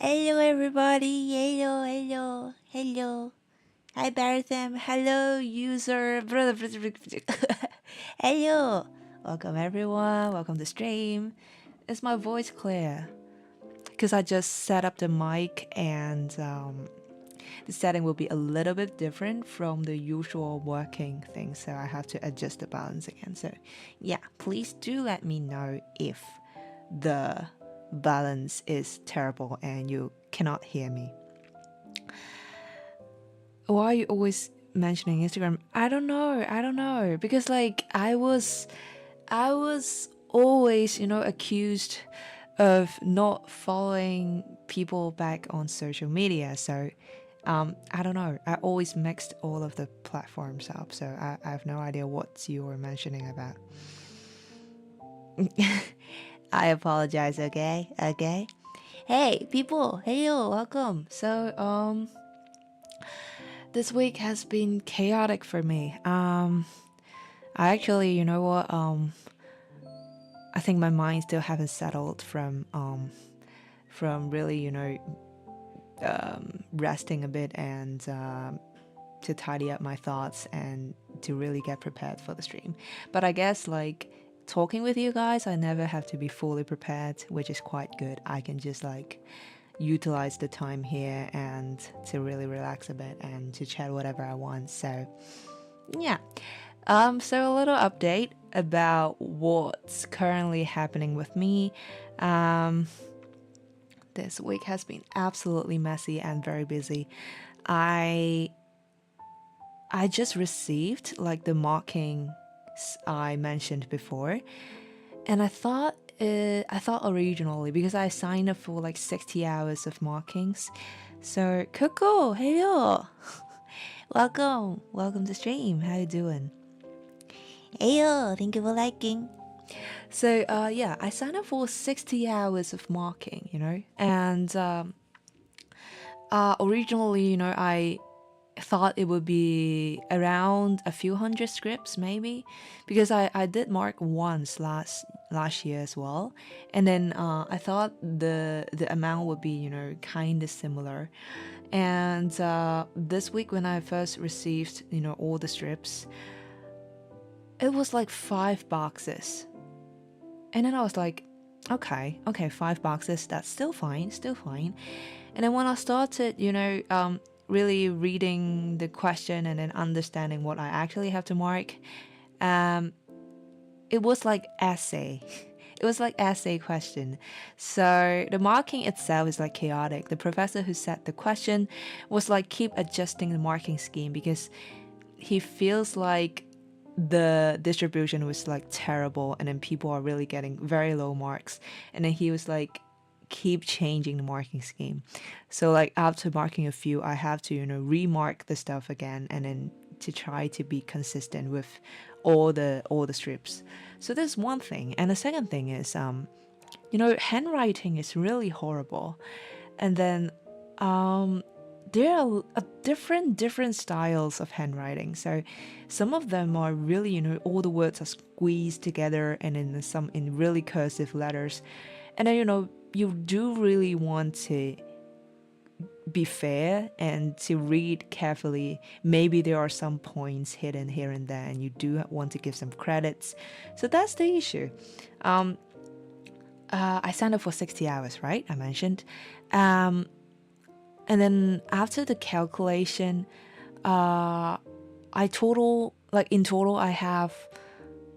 Hello everybody, hello. Hi Baratham, hello user. Hello. Welcome everyone, welcome to stream. Is my voice clear? Because I just set up the mic and the setting will be a little bit different from the usual working thing, so I have to adjust the balance again. So yeah, please do let me know if the balance is terrible and you cannot hear me. Why are you always mentioning Instagram? I don't know because like I was always accused of not following people back on social media, so I don't know, I always mixed all of the platforms up, so I have no idea what you were mentioning about. I apologize, okay? Hey, people, hello, welcome. So, this week has been chaotic for me. I actually, you know what? I think my mind still haven't settled from really, resting a bit and to tidy up my thoughts and to really get prepared for the stream. But I guess like talking with you guys, I never have to be fully prepared, which is quite good. I can just like utilize the time here and to really relax a bit and to chat whatever I want. So yeah. So a little update about what's currently happening with me. This week has been absolutely messy and very busy. I just received like the markings I mentioned before, and I thought originally, because I signed up for like 60 hours of markings. So Coco, hello, welcome to stream. How you doing? Heyo, thank you for liking. So yeah, I signed up for 60 hours of marking, and originally, I thought it would be around a few hundred scripts maybe, because I did mark once last year as well, and then I thought the amount would be kind of similar. And this week when I first received all the strips, it was like 5 boxes, and then I was like, okay, 5 boxes, that's still fine. And then when I started really reading the question and then understanding what I actually have to mark, it was like essay. It was like essay question. So the marking itself is like chaotic. The professor who set the question was like keep adjusting the marking scheme because he feels like the distribution was like terrible and then people are really getting very low marks. And then he was like keep changing the marking scheme. So like after marking a few, I have to remark the stuff again and then to try to be consistent with all the strips. So that's one thing. And the second thing is handwriting is really horrible. And then there are different styles of handwriting. So some of them are really all the words are squeezed together and then some in really cursive letters. And then you do really want to be fair and to read carefully. Maybe there are some points hidden here and there and you do want to give some credits. So that's the issue. I signed up for 60 hours, right? I mentioned. And then after the calculation, in total I have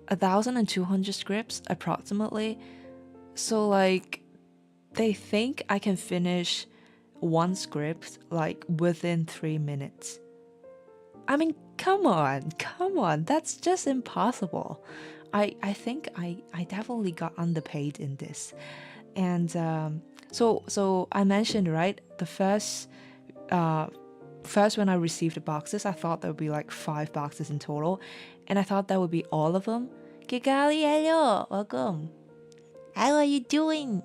1,200 scripts approximately. So like they think I can finish one script like within 3 minutes. I mean, come on, that's just impossible. I think I definitely got underpaid in this. And so I mentioned, right, the first when I received the boxes, I thought there would be like 5 boxes in total, and I thought that would be all of them. Kigali, hello, welcome. How are you doing?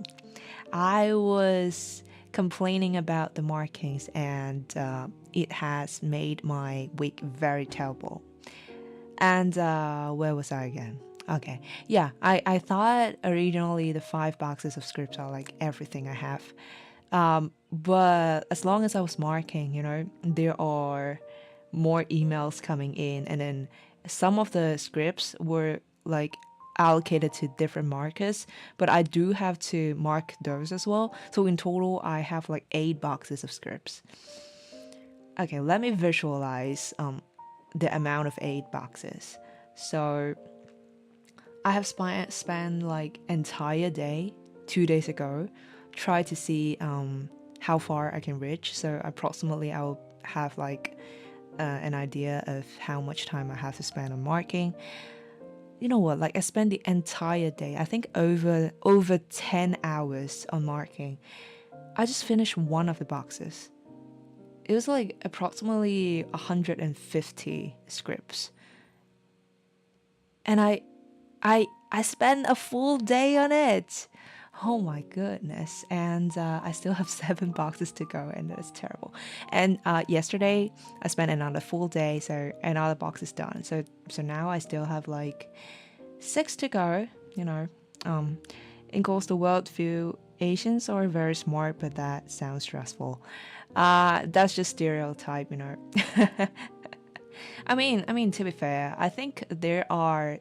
I was complaining about the markings, and it has made my week very terrible. And where was I again? Okay, yeah, I thought originally the 5 boxes of scripts are like everything I have. But as long as I was marking, there are more emails coming in, and then some of the scripts were like allocated to different markers, but I do have to mark those as well. So in total, I have like 8 boxes of scripts. Okay, let me visualize the amount of 8 boxes. So I have spent like entire day 2 days ago, try to see how far I can reach. So approximately I'll have like an idea of how much time I have to spend on marking. You know what? Like I spent the entire day, I think over 10 hours on marking. I just finished one of the boxes. It was like approximately 150 scripts. And I spent a full day on it. Oh my goodness. And I still have 7 boxes to go, and that's terrible. And yesterday I spent another full day, so another box is done. So now I still have like 6 to go, you know. In goes the world view. Asians are very smart, but that sounds stressful. That's just stereotype. I mean, to be fair, I think there are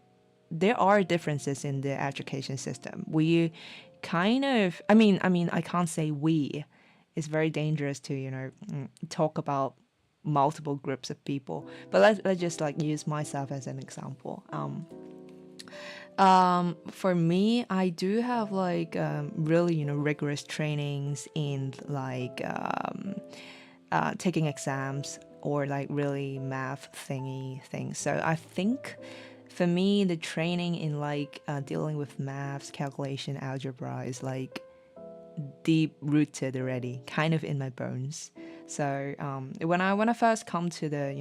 differences in the education system. We kind of, I can't say we. It's very dangerous to, talk about multiple groups of people. But let's just like use myself as an example. For me, I do have like really, rigorous trainings in like taking exams or like really math thingy things. So I think for me, the training in like dealing with maths, calculation, algebra is like deep rooted already, kind of in my bones. So when I first come to the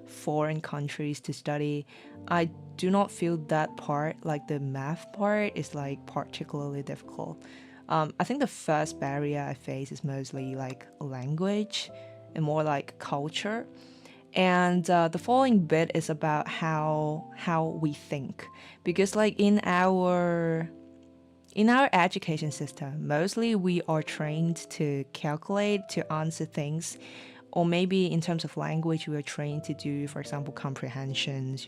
foreign countries to study, I do not feel that part, like the math part, is like particularly difficult. I think the first barrier I face is mostly like language and more like culture. And the following bit is about how we think, because like in our education system, mostly we are trained to calculate, to answer things, or maybe in terms of language, we are trained to do, for example, comprehensions,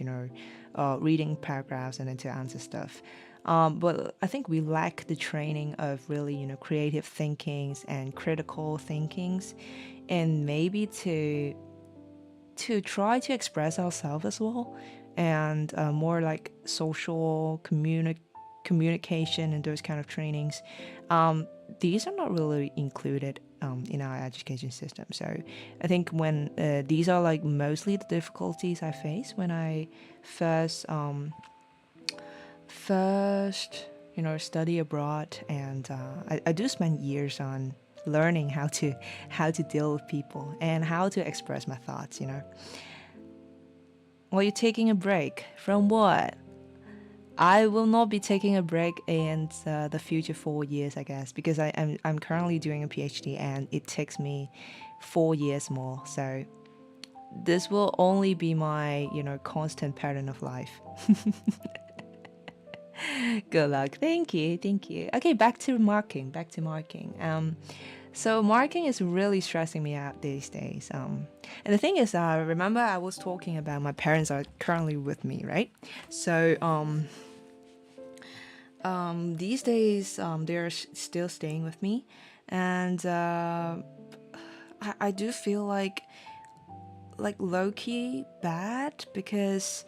reading paragraphs and then to answer stuff. But I think we lack the training of really, creative thinkings and critical thinkings, and maybe to try to express ourselves as well, and more like social communication and those kind of trainings. These are not really included in our education system. So I think when these are like mostly the difficulties I face when I first study abroad, and I do spend years on learning how to deal with people and how to express my thoughts. Well, you're taking a break from what? I will not be taking a break in the future 4 years, I guess, because I'm currently doing a PhD and it takes me 4 years more. So this will only be my constant pattern of life. Good luck. Thank you. Thank you. Okay, back to marking. So marking is really stressing me out these days. And the thing is, remember I was talking about my parents are currently with me, right? So these days they're still staying with me, and I do feel like low-key bad, because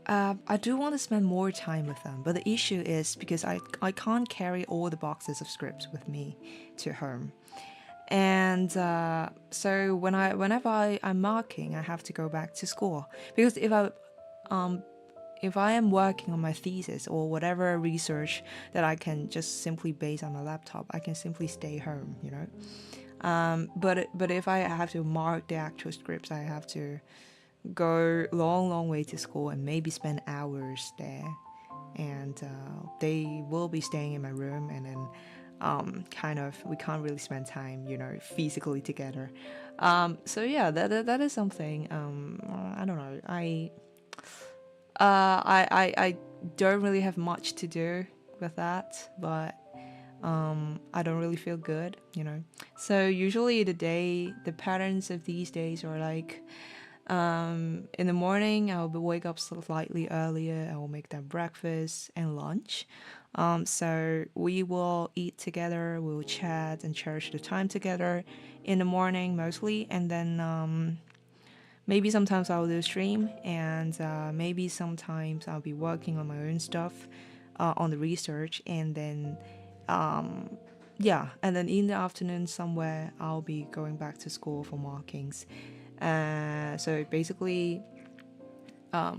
I do want to spend more time with them, but the issue is because I can't carry all the boxes of scripts with me to home. And so whenever I'm marking, I have to go back to school, because if I am working on my thesis or whatever research that I can just simply base on my laptop, I can simply stay home. But if I have to mark the actual scripts, I have to go long way to school and maybe spend hours there. And they will be staying in my room, and then kind of we can't really spend time physically together. So yeah, that is something. I don't know, I don't really have much to do with that, but I don't really feel good. So usually the patterns of these days are like, in the morning, I will wake up slightly earlier. I will make them breakfast and lunch. So we will eat together, we'll chat and cherish the time together in the morning mostly. And then maybe sometimes I'll do a stream, and maybe sometimes I'll be working on my own stuff, on the research. And then, yeah, and then in the afternoon somewhere, I'll be going back to school for markings. So basically,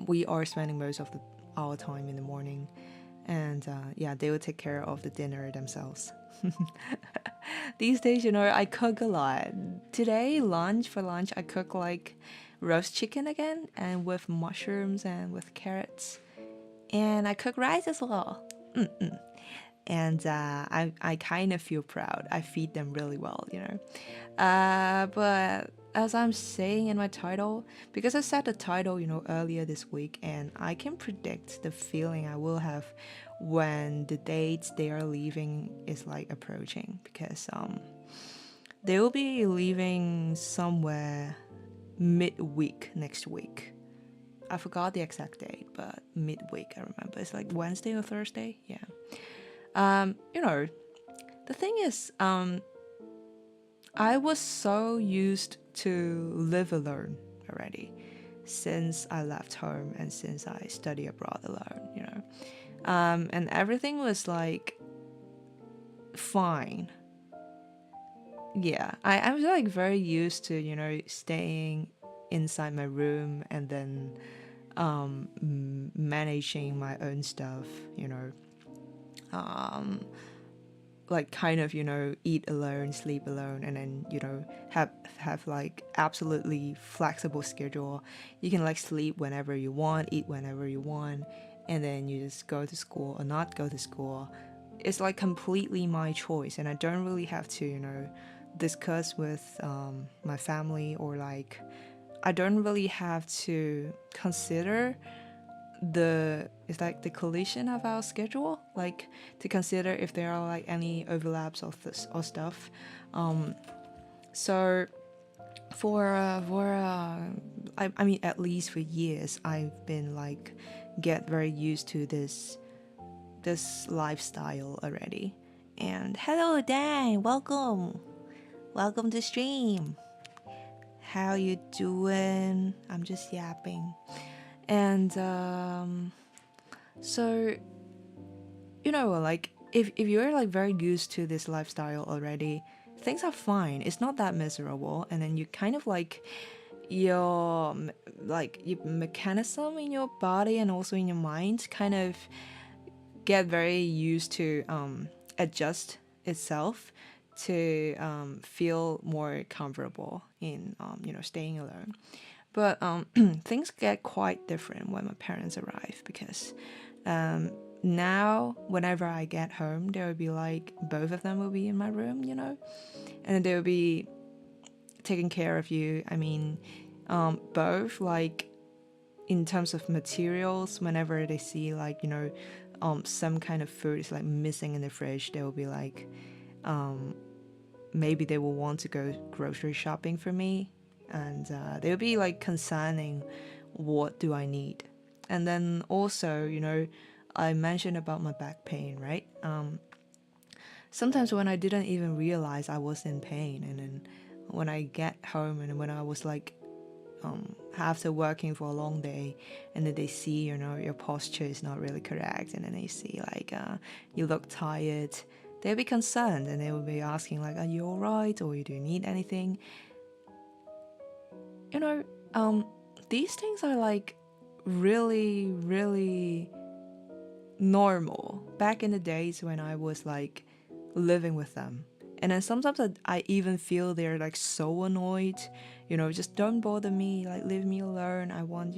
we are spending most of our time in the morning, and yeah, they will take care of the dinner themselves. These days, I cook a lot. Today, for lunch, I cook like roast chicken again, and with mushrooms and with carrots, and I cook rice as well. And I kind of feel proud. I feed them really well. But as I'm saying in my title, because I set the title, earlier this week, and I can predict the feeling I will have when the date they are leaving is like approaching, because they will be leaving somewhere midweek next week. I forgot the exact date, but midweek I remember. It's like Wednesday or Thursday. Yeah. The thing is, I was so used to live alone already since I left home and since I study abroad alone. And everything was like fine. Yeah, I was like very used to, staying inside my room and then managing my own stuff. Like kind of, eat alone, sleep alone, and then, have like absolutely flexible schedule. You can like sleep whenever you want, eat whenever you want, and then you just go to school or not go to school. It's like completely my choice, and I don't really have to, discuss with my family, or like I don't really have to consider it's like the collision of our schedule, like to consider if there are like any overlaps of this or stuff. So I mean, at least for years I've been like get very used to this lifestyle already. And hello Dan, welcome to stream. How you doing? I'm just yapping. And so, like if you're like very used to this lifestyle already, things are fine. It's not that miserable. And then you kind of like your mechanism in your body and also in your mind kind of get very used to adjust itself to feel more comfortable in staying alone. But things get quite different when my parents arrive, because now whenever I get home, there will be like both of them will be in my room, and they will be taking care of you. I mean, both like in terms of materials, whenever they see like some kind of food is like missing in the fridge, they will be like maybe they will want to go grocery shopping for me, and they'll be like concerning what do I need. And then also, I mentioned about my back pain, right? Sometimes when I didn't even realize I was in pain, and then when I get home and when I was like after working for a long day, and then they see your posture is not really correct, and then they see like you look tired, they'll be concerned, and they will be asking like, are you all right, or do you need anything? These things are like really, really normal back in the days when I was like living with them. And then sometimes I even feel they're like so annoyed, just don't bother me, like leave me alone. I want,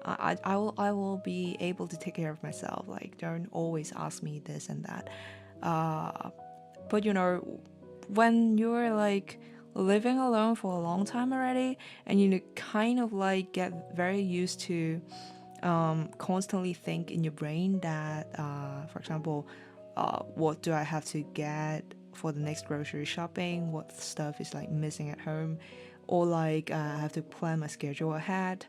I will be able to take care of myself. Like don't always ask me this and that. But when you're like living alone for a long time already, and you kind of like get very used to constantly think in your brain that, for example, what do I have to get for the next grocery shopping, what stuff is like missing at home, or like I have to plan my schedule ahead.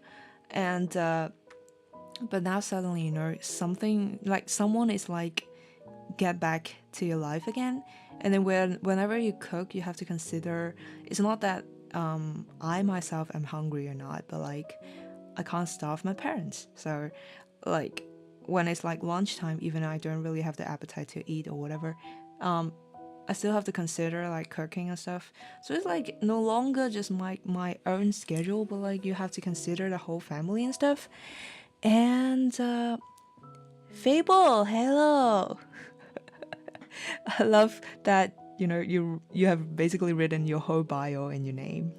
And but now suddenly, you know, something like someone is like get back to your life again. And then whenever you cook, you have to consider it's not that I myself am hungry or not, but like I can't starve my parents. So like when it's like lunchtime, even though I don't really have the appetite to eat or whatever, I still have to consider like cooking and stuff. So it's like no longer just my own schedule, but like you have to consider the whole family and stuff. And Fable, hello. I love that, you know, you have basically written your whole bio in your name.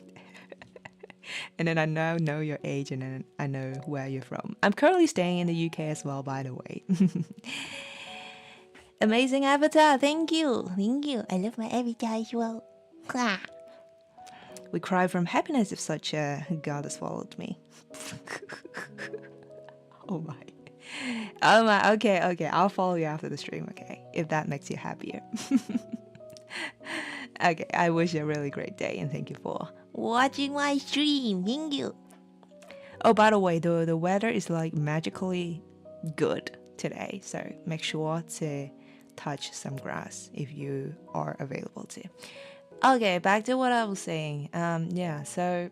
And then I now know your age, and then I know where you're from. I'm currently staying in the UK as well, by the way. Amazing avatar, thank you. Thank you. I love my avatar as well. We cry from happiness if such a goddess followed me. Oh my. Oh my, okay, I'll follow you after the stream, okay? If that makes you happier. Okay, I wish you a really great day and thank you for watching my stream. Thank you. Oh, by the way, the weather is like magically good today, so make sure to touch some grass if you are available to. Okay, back to what I was saying. Yeah, so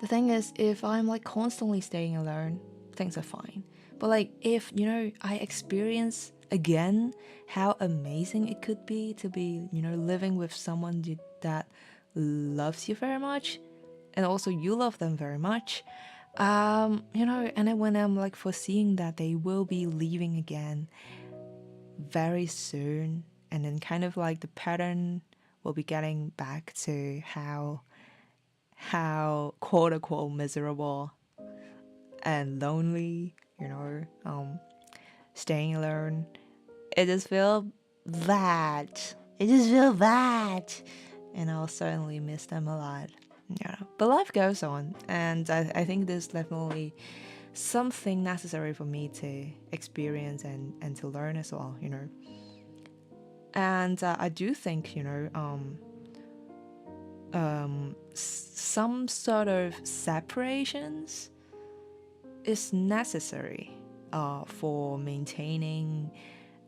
the thing is, if I'm like constantly staying alone, things are fine. But like if, you know, I experience again how amazing it could be to be, you know, living with someone that loves you very much, and also you love them very much, you know, and then when I'm like foreseeing that they will be leaving again very soon, and then kind of like the pattern will be getting back to how quote unquote miserable and lonely, you know, staying alone. It just feels bad. It just feels bad. And I'll certainly miss them a lot. Yeah. But life goes on, and I think there's definitely something necessary for me to experience and to learn as well, you know. And I do think, you know, some sort of separations is necessary for maintaining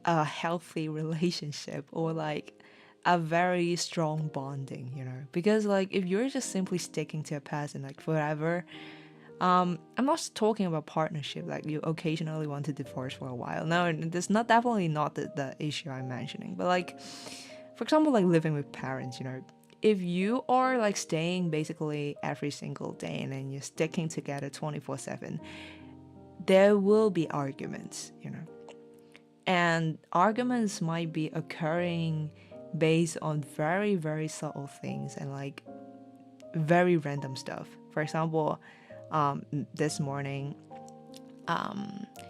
a healthy relationship, or like a very strong bonding, you know. Because like if you're just simply sticking to a person like forever, I'm not talking about partnership, like you occasionally want to divorce for a while. No, that's not definitely not the issue I'm mentioning. But like, for example, like living with parents, you know, if you are like staying basically every single day and then you're sticking together 24/7, there will be arguments, you know. And arguments might be occurring based on very, very subtle things and like very random stuff. For example, this morning,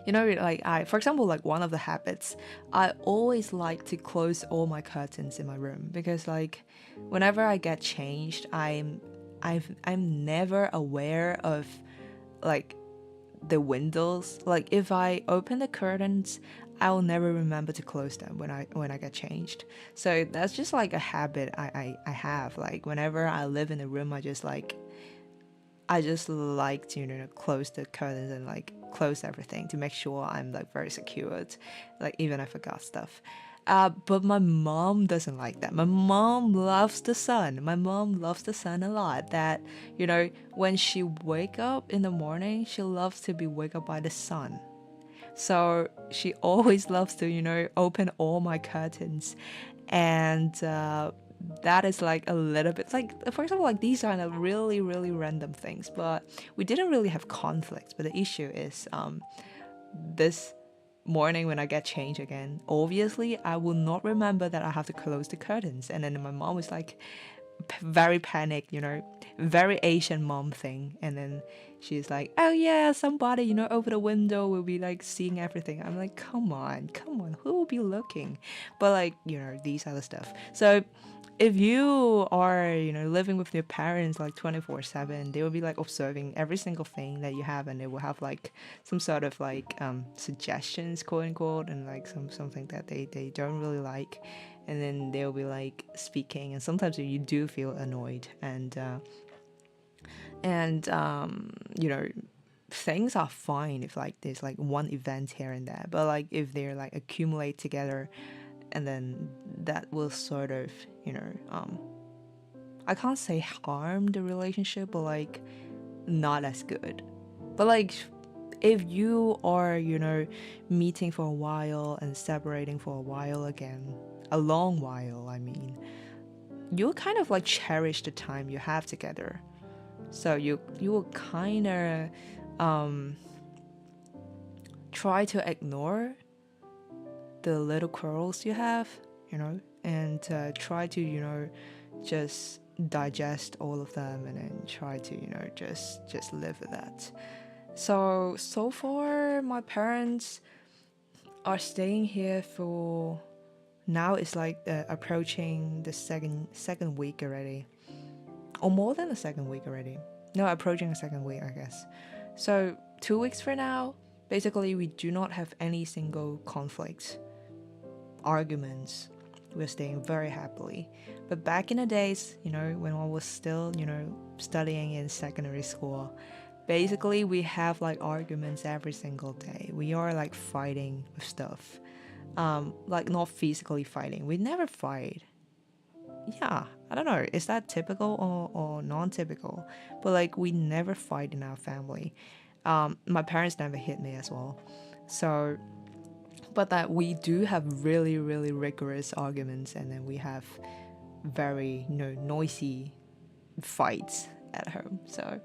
you know, like for example, like one of the habits, I always like to close all my curtains in my room, because like whenever I get changed, I'm never aware of like the windows. Like if I open the curtains, I will never remember to close them when I get changed. So that's just like a habit I have. Like whenever I live in a room, I just like to, you know, close the curtains and like close everything to make sure I'm like very secured, like even I forgot stuff. But my mom doesn't like that. My mom loves the sun. My mom loves the sun a lot. That, you know, when she wake up in the morning, she loves to be wake up by the sun. So she always loves to, you know, open all my curtains. And that is like a little bit like, for example, like these are really, really random things, but we didn't really have conflicts. But the issue is this morning when I get changed again, obviously I will not remember that I have to close the curtains. And then my mom was like very panicked, you know, very Asian mom thing. And then she's like, oh yeah, somebody, you know, over the window will be like seeing everything. I'm like, come on, who will be looking? But like, you know, these other stuff. So if you are, living with your parents like 24/7, they will be like observing every single thing that you have, and they will have like some sort of like suggestions, quote unquote, and like something that they don't really like, and then they'll be like speaking, and sometimes you do feel annoyed, and things are fine if like there's like one event here and there, but like if they're like accumulate together, and then that will sort of, I can't say harm the relationship, but like not as good. But like if you are, meeting for a while and separating for a while again, a long while, I mean, you'll kind of like cherish the time you have together. So you will kind of try to ignore the little quarrels you have, and try to, just digest all of them, and then try to, just live with that. So far, my parents are staying here for now. It's like approaching the second week already, or more than the second week already. No, approaching the second week, I guess. So 2 weeks for now. Basically, we do not have any single conflicts, arguments. We're staying very happily. But back in the days, when I was still, studying in secondary school, basically we have like arguments every single day. We are like fighting with stuff. Like not physically fighting. We never fight. Yeah, I don't know. Is that typical or non-typical? But like we never fight in our family. My parents never hit me as well. So but that we do have really, really rigorous arguments, and then we have very, noisy fights at home. So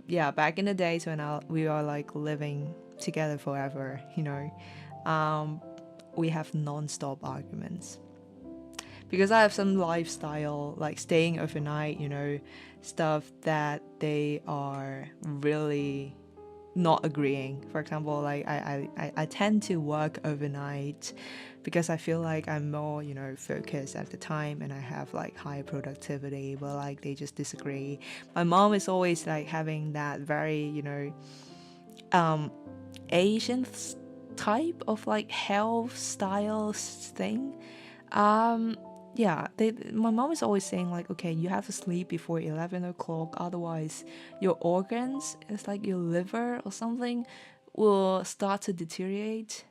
yeah, back in the days when we are like living together forever, we have non-stop arguments. Because I have some lifestyle, like staying overnight, stuff that they are really not agreeing. For example, like I tend to work overnight because I feel like I'm more, focused at the time, and I have like higher productivity, but like they just disagree. My mom is always like having that very, Asian type of like health style thing. Yeah, my mom is always saying like, okay, you have to sleep before 11 o'clock, otherwise your organs, it's like your liver or something, will start to deteriorate.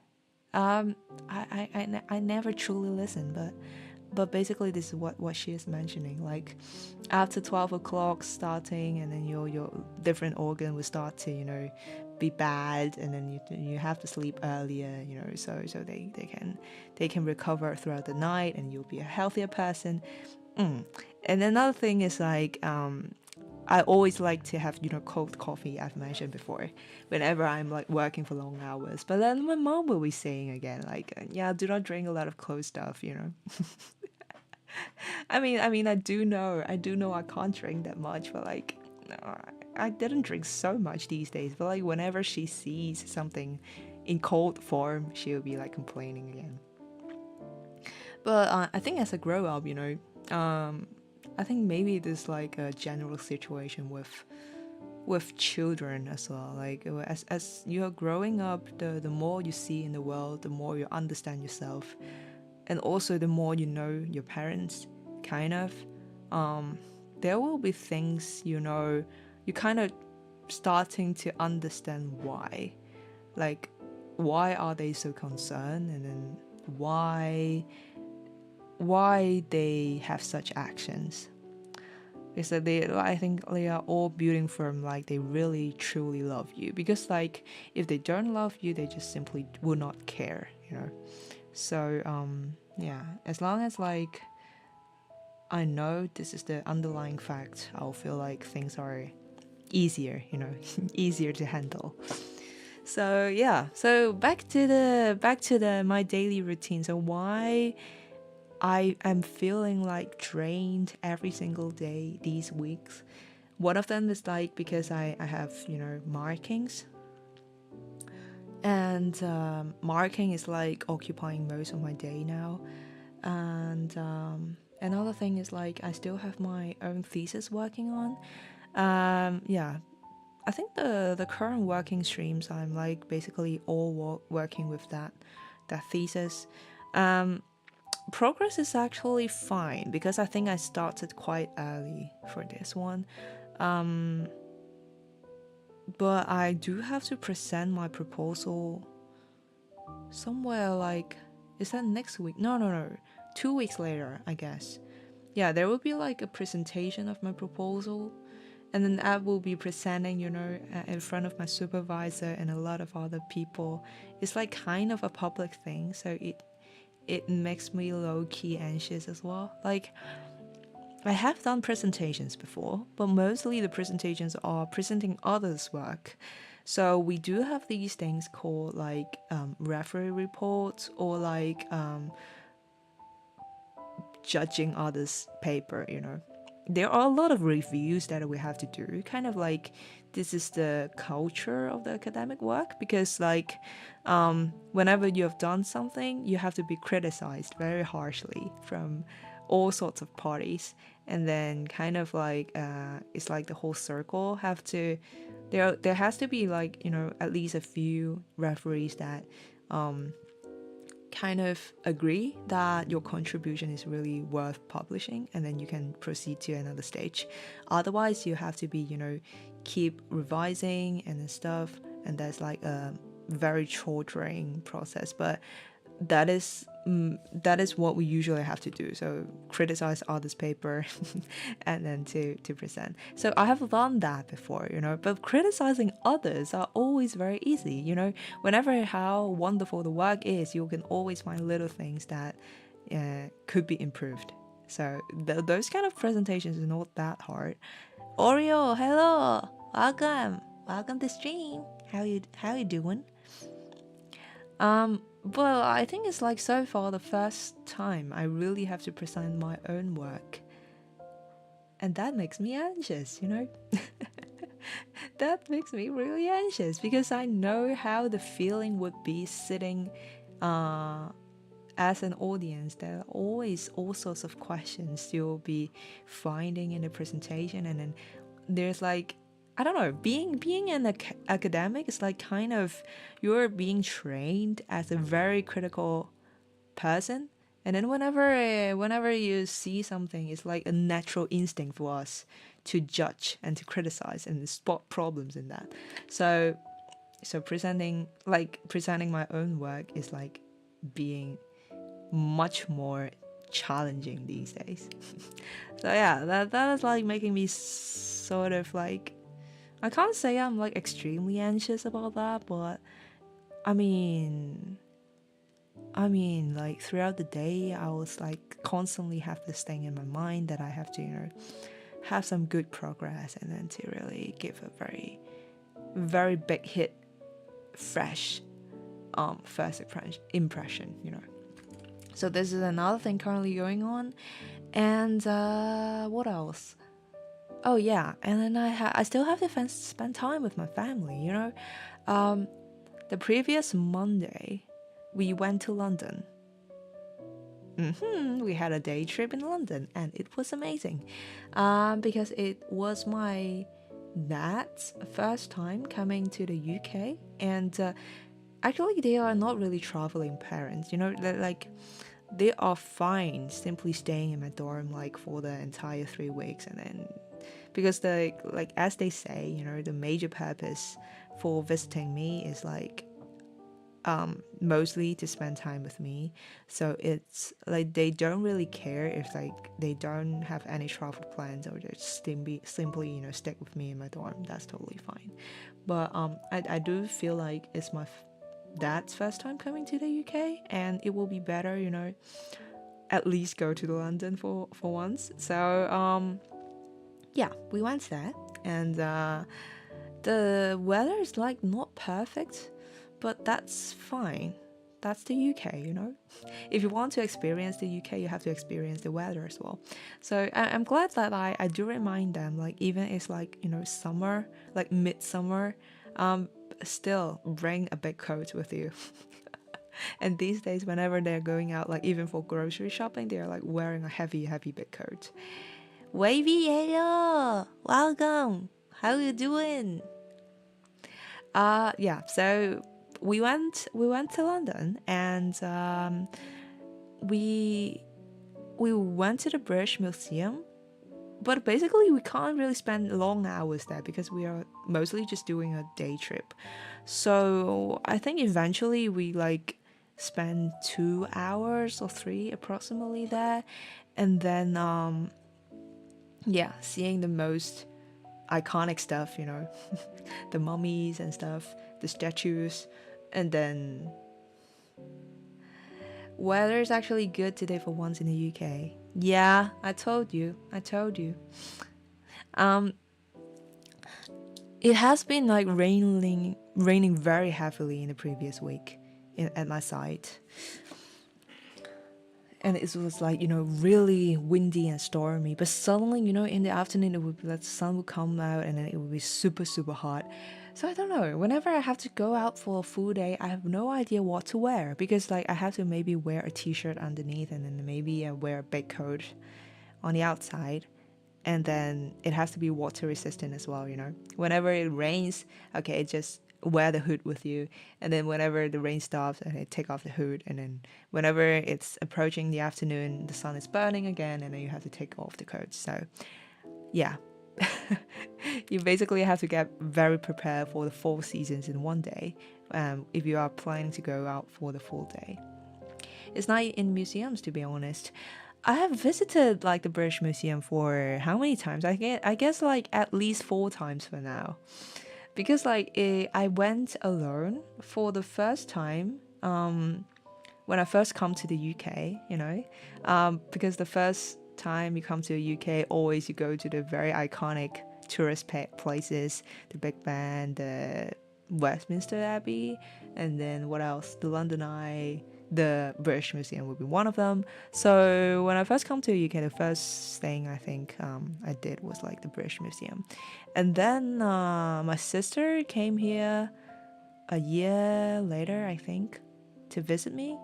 I never truly listen, but basically this is what she is mentioning. Like after 12 o'clock starting, and then your different organ will start to, be bad, and then you have to sleep earlier, so they can recover throughout the night, and you'll be a healthier person. And another thing is like I always like to have, cold coffee, I've mentioned before, whenever I'm like working for long hours. But then my mom will be saying again, like, yeah, do not drink a lot of cold stuff, I mean, I do know I can't drink that much, but like, no, I didn't drink so much these days. But like, whenever she sees something in cold form, she'll be like complaining again. But I think as I grow up, I think maybe there's like a general situation with children as well. Like as you're growing up, the more you see in the world, the more you understand yourself, and also the more you know your parents, kind of. There will be things, you kind of starting to understand why. Like, why are they so concerned, and then why they have such actions. Because I think they are all building from like they really truly love you. Because like if they don't love you, they just simply will not care, So yeah, as long as like I know this is the underlying fact, I'll feel like things are easier, easier to handle. So yeah, so back to the my daily routine. So why I am feeling like drained every single day these weeks. One of them is like because I have, markings. And marking is like occupying most of my day now. And another thing is like I still have my own thesis working on. Yeah, I think the current working streams I'm like basically all working with that thesis. Um, Progress is actually fine because I think I started quite early for this one. Um, but I do have to present my proposal somewhere like, is that next week? No, 2 weeks later, I guess. Yeah, there will be like a presentation of my proposal, and then I will be presenting, in front of my supervisor and a lot of other people. It's like kind of a public thing, so it makes me low-key anxious as well. Like, I have done presentations before, but mostly the presentations are presenting others' work. So we do have these things called like referee reports, or like judging others' paper. There are a lot of reviews that we have to do, kind of like this is the culture of the academic work, because like whenever you have done something, you have to be criticized very harshly from all sorts of parties, and then kind of like it's like the whole circle have to, there has to be like at least a few referees that kind of agree that your contribution is really worth publishing, and then you can proceed to another stage. Otherwise you have to be keep revising and stuff, and that's like a very torturing process, but that is what we usually have to do. So criticize others' paper and then to present. So I have done that before, but criticizing others are always very easy, whenever how wonderful the work is, you can always find little things that could be improved. So those kind of presentations is not that hard. Oreo, hello, welcome to stream. How you doing? Well, I think it's like so far the first time I really have to present my own work. And that makes me anxious. That makes me really anxious because I know how the feeling would be sitting as an audience. There are always all sorts of questions you'll be finding in the presentation, and then there's like, I don't know, being an academic is like kind of, you're being trained as a very critical person, and then whenever you see something, it's like a natural instinct for us to judge and to criticize and spot problems in that. So presenting my own work is like being much more challenging these days. So yeah, that is like making me sort of like, I can't say I'm like extremely anxious about that, but I mean like throughout the day I was like constantly have this thing in my mind that I have to have some good progress, and then to really give a very very big hit fresh first impression. So this is another thing currently going on. And what else? Oh yeah, and then I still have to spend time with my family. The previous Monday we went to London. We had a day trip in London, and it was amazing, because it was my dad's first time coming to the UK, and actually they are not really traveling parents. They're like, they are fine simply staying in my dorm like for the entire 3 weeks, and then because like as they say, the major purpose for visiting me is like mostly to spend time with me. So it's like they don't really care if like they don't have any travel plans, or just simply stick with me in my dorm. That's totally fine. But I do feel like it's my dad's first time coming to the UK, and it will be better, at least go to London for once. So yeah, we went there, and the weather is like not perfect, but that's fine. That's the UK. If you want to experience the UK, you have to experience the weather as well. So I'm glad that I do remind them, like even it's like summer, like midsummer, still bring a big coat with you. And these days, whenever they're going out, like even for grocery shopping, they're like wearing a heavy, heavy big coat. Wavy, hello, welcome. How you doing? Yeah. So we went to London, and we we went to the British Museum. But basically, we can't really spend long hours there because we are mostly just doing a day trip. So I think eventually we like spend 2 hours or three approximately there, and then yeah, seeing the most iconic stuff, the mummies and stuff, the statues, and then weather is actually good today for once in the UK. Yeah, I told you. I told you. Um, it has been like raining very heavily in the previous week at my site. And it was like, really windy and stormy. But suddenly, in the afternoon, it would be like the sun would come out and then it would be super, super hot. So I don't know. Whenever I have to go out for a full day, I have no idea what to wear because like I have to maybe wear a t-shirt underneath and then maybe I wear a big coat on the outside. And then it has to be water resistant as well. Whenever it rains, okay, just wear the hood with you, and then whenever the rain stops, okay, take off the hood, and then whenever it's approaching the afternoon, the sun is burning again, and then you have to take off the coat. So yeah. You basically have to get very prepared for the 4 seasons in one day, if you are planning to go out for the full day. It's not in museums, to be honest. I have visited like the British Museum for how many times? I guess like at least 4 times for now. Because like I went alone for the first time when I first come to the UK, because the first time you come to the UK, always you go to the very iconic tourist places, the Big Ben, the Westminster Abbey, and then what else? The London Eye, the British Museum would be one of them. So when I first come to the UK, the first thing I think I did was like the British Museum. And then my sister came here a year later, I think, to visit me.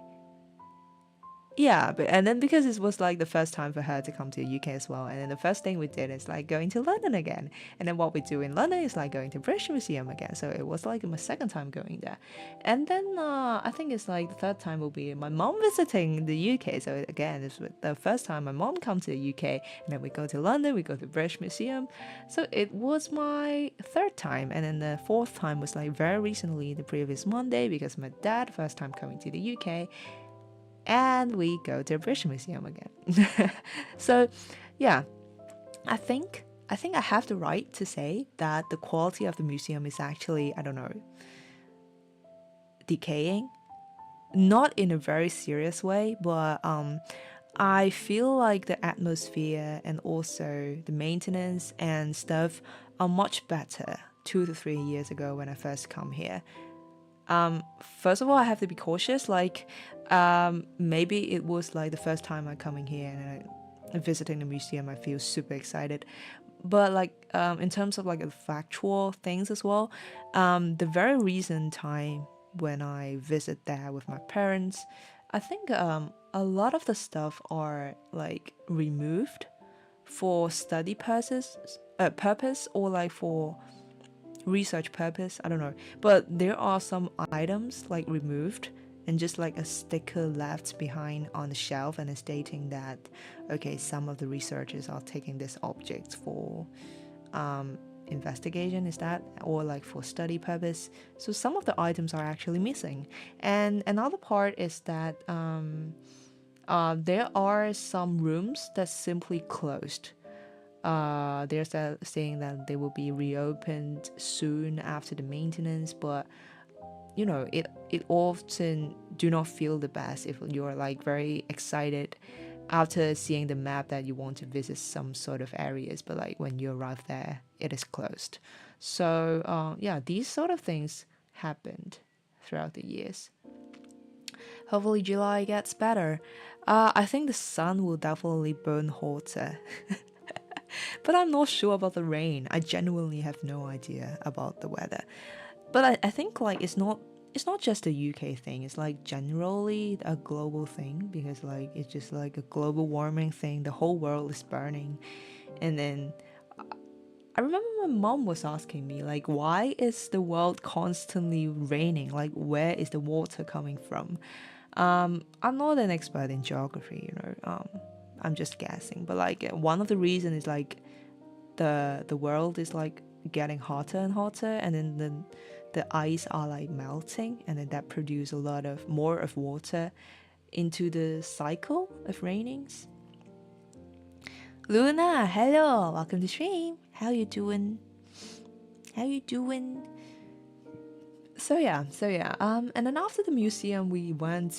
Yeah, and then because it was like the first time for her to come to the UK as well, and then the first thing we did is like going to London again, and then what we do in London is like going to British Museum again. So it was like my second time going there, and then I think it's like the third time will be my mom visiting the UK. So again, it's the first time my mom come to the UK, and then we go to London, we go to British Museum. So it was my third time, and then the fourth time was like very recently, the previous Monday, because my dad first time coming to the UK. And we go to the British Museum again. So, yeah, I think I have the right to say that the quality of the museum is actually, I don't know, decaying. Not in a very serious way, but I feel like the atmosphere and also the maintenance and stuff are much better 2 to 3 years ago when I first come here. First of all, I have to be cautious. Like, maybe it was like the first time I'm coming here and visiting the museum. I feel super excited. But like, in terms of like the factual things as well, the very recent time when I visit there with my parents, I think a lot of the stuff are like removed for study purpose or like for research purpose, I don't know, but there are some items like removed and just like a sticker left behind on the shelf and it's stating that okay, some of the researchers are taking this object for investigation, is that, or like for study purpose. So some of the items are actually missing, and another part is that there are some rooms that's simply closed. They're saying that they will be reopened soon after the maintenance, but it often do not feel the best if you're like very excited after seeing the map that you want to visit some sort of areas, but like when you arrive there, it is closed. So yeah, these sort of things happened throughout the years. Hopefully July gets better. I think the sun will definitely burn hotter. But I'm not sure about the rain. I genuinely have no idea about the weather. But I think like it's not it's not just a UK thing, it's like generally a global thing, because like it's just like a global warming thing. The whole world is burning. And then I remember my mom was asking me, like, why is the world constantly raining? Like, where is the water coming from? I'm not an expert in geography, I'm just guessing. But like, one of the reasons is like the world is like getting hotter and hotter, and then the ice are like melting, and then that produce a lot of more of water into the cycle of rainings. Luna, hello, welcome to stream. How you doing? How you doing? And then after the museum, we went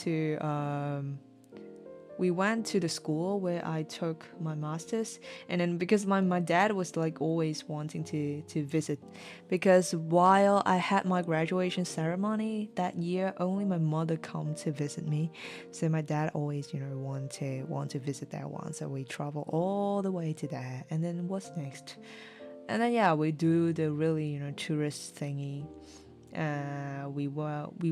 to the school where I took my master's. And then because my dad was like always wanting to visit, because while I had my graduation ceremony that year, only my mother come to visit me. So my dad always, want to visit that one. So we travel all the way to there. And then what's next? And then yeah, we do the really, tourist thingy. We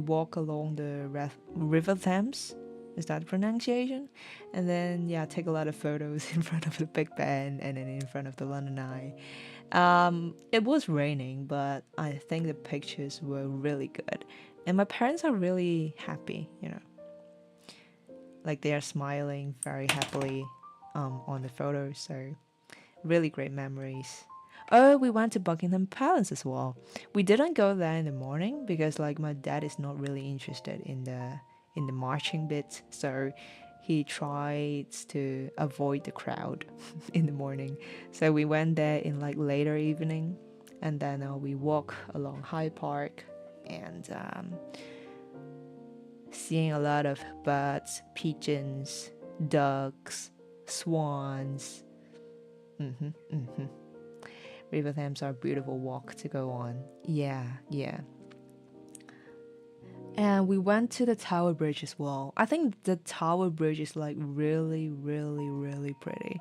walk along the River Thames. Is that the pronunciation? And then yeah, take a lot of photos in front of the Big Ben and then in front of the London Eye. It was raining, but I think the pictures were really good, and my parents are really happy. Like they are smiling very happily on the photos. So really great memories. Oh, we went to Buckingham Palace as well. We didn't go there in the morning because like my dad is not really interested in the marching bit, so he tries to avoid the crowd in the morning. So we went there in like later evening, and then we walk along Hyde Park and seeing a lot of birds, pigeons, ducks, swans. River Thames are a beautiful walk to go on. Yeah. And we went to the Tower Bridge as well. I think the Tower Bridge is like really, really, really pretty.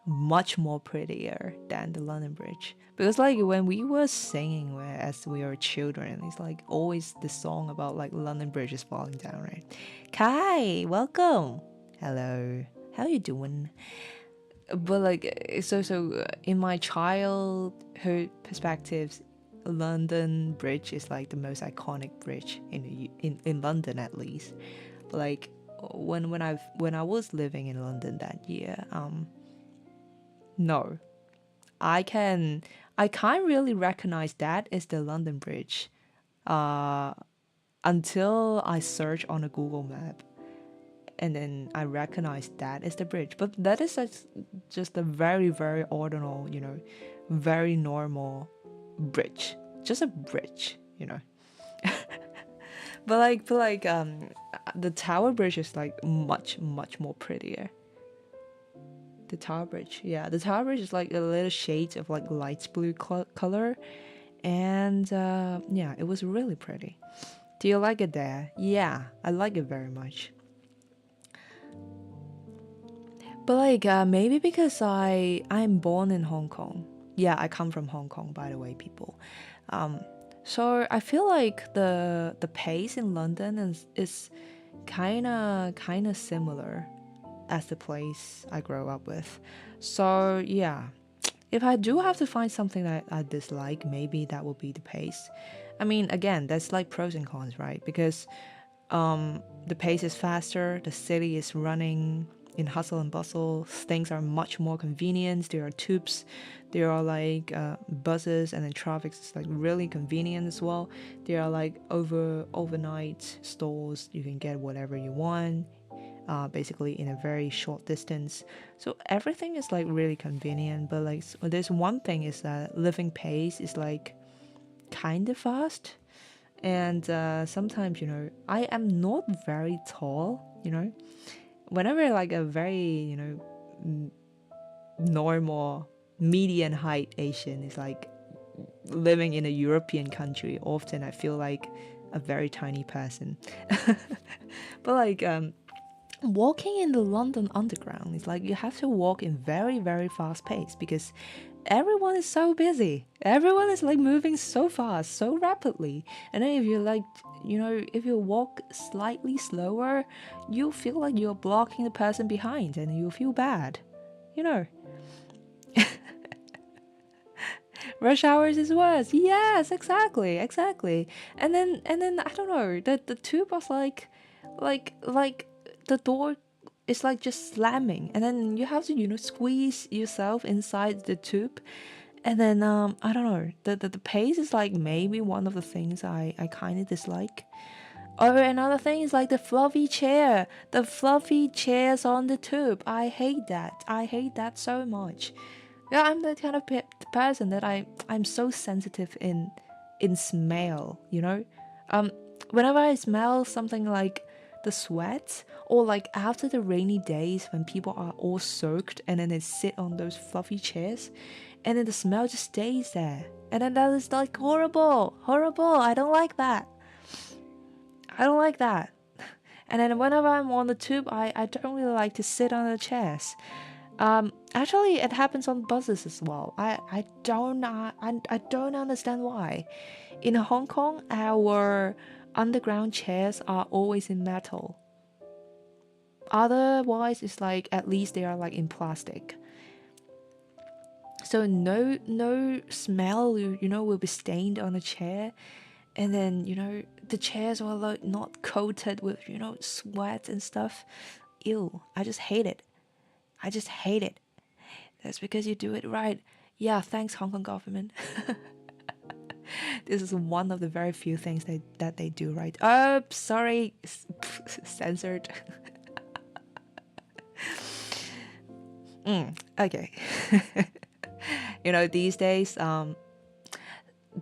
Much more prettier than the London Bridge. Because like when we were singing as we were children, it's like always the song about like London Bridge is falling down, right? Kai, welcome. Hello. How you doing? But like so in my childhood perspectives, London Bridge is like the most iconic bridge in London, at least. But like when I was living in London that year, no, I can't really recognize that as the London Bridge, until I search on a Google map, and then I recognize that as the bridge. But that is just a very, very ordinal, very normal bridge. Just a bridge. But the Tower Bridge is like much, much more prettier. The Tower Bridge, yeah. The Tower Bridge is like a little shade of like light blue color. And yeah, it was really pretty. Do you like it there? Yeah, I like it very much. But like maybe because I'm born in Hong Kong. Yeah, I come from Hong Kong, by the way, people. So I feel like the pace in London is kinda similar as the place I grew up with. So yeah, if I do have to find something that I dislike, maybe that will be the pace. I mean, again, that's like pros and cons, right? Because the pace is faster, the city is running in hustle and bustle, things are much more convenient. There are tubes, there are like buses, and then traffic is like really convenient as well. There are like overnight stores, you can get whatever you want, basically in a very short distance. So everything is like really convenient. But like there's one thing is that living pace is like kind of fast. And sometimes, I am not very tall. Whenever like a very, normal median height Asian is like living in a European country, often I feel like a very tiny person. But like walking in the London Underground is like you have to walk in very, very fast pace because everyone is so busy. Everyone is like moving so fast, so rapidly. And then if you walk slightly slower, you feel like you're blocking the person behind and you feel bad. You know, rush hours is worse. Yes, exactly. And then I don't know, the tube was like the door is like just slamming, and then you have to squeeze yourself inside the tube. And then I don't know, the pace is like maybe one of the things I kind of dislike. Or another thing is like the fluffy chair. The fluffy chairs on the tube. I hate that. I hate that so much. Yeah, I'm the kind of person that I'm so sensitive in smell, Um, whenever I smell something like the sweat, or like after the rainy days when people are all soaked and then they sit on those fluffy chairs, and then the smell just stays there. And then that is like horrible, horrible. I don't like that. I don't like that. And then whenever I'm on the tube, I don't really like to sit on the chairs. Actually, it happens on buses as well. I don't understand why. In Hong Kong, our underground chairs are always in metal. Otherwise, it's like at least they are like in plastic. So no smell will be stained on a chair. And then the chairs were like not coated with sweat and stuff. Ew, I just hate it. I just hate it. That's because you do it right. Yeah, thanks Hong Kong government. This is one of the very few things that they do right. Oh, sorry, censored. Okay.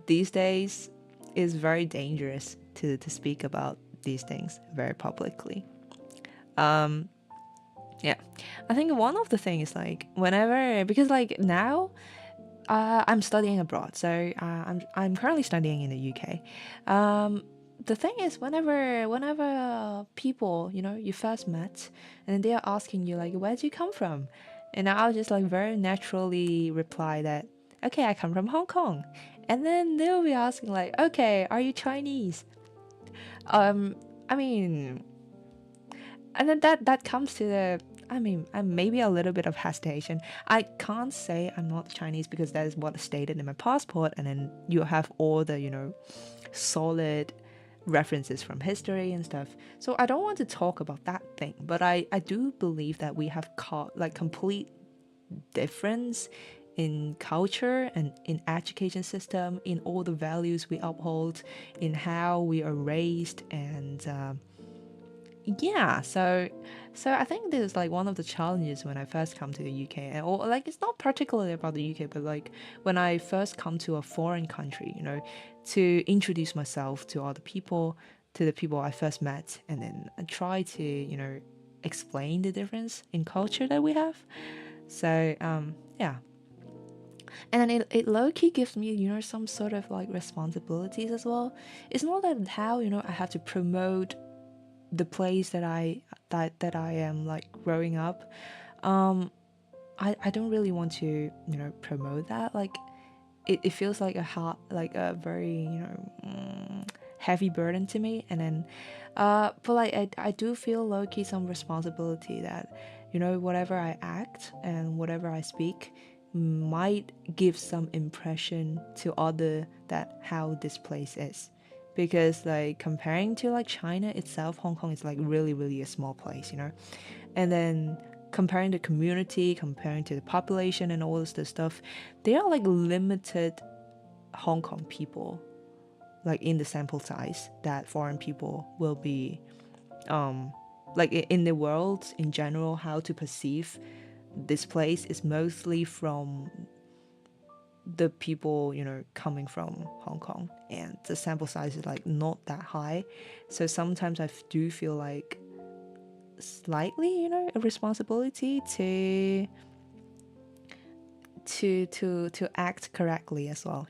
These days is very dangerous to speak about these things very publicly. Yeah, I think one of the things like whenever, because like now I'm studying abroad, so I'm currently studying in the UK. The thing is, whenever people you first met, and then they are asking you like, where do you come from, and I'll just like very naturally reply that, okay, I come from Hong Kong, and then they'll be asking like, okay, are you Chinese? I mean, and then that comes to the, maybe a little bit of hesitation. I can't say I'm not Chinese because that is what is stated in my passport, and then you have all the solid references from history and stuff. So I don't want to talk about that thing, but I do believe that we have like complete difference in culture and in education system, in all the values we uphold, in how we are raised, and yeah, so I think this is like one of the challenges when I first come to the UK, or like it's not particularly about the UK, but like when I first come to a foreign country, to introduce myself to other people, to the people I first met, and then I try to explain the difference in culture that we have. So yeah, and then it low-key gives me some sort of like responsibilities as well. It's not that how I have to promote the place that I am like growing up. I don't really want to promote that. Like it feels like a very heavy burden to me. And then but like I do feel low-key some responsibility that whatever I act and whatever I speak might give some impression to other that how this place is. Because like comparing to like China itself, Hong Kong is like really a small place, and then comparing the community, comparing to the population and all this stuff, they are like limited Hong Kong people like in the sample size that foreign people will be like in the world in general. How to perceive this place is mostly from the people coming from Hong Kong, and the sample size is like not that high. So sometimes I do feel like slightly a responsibility to act correctly as well,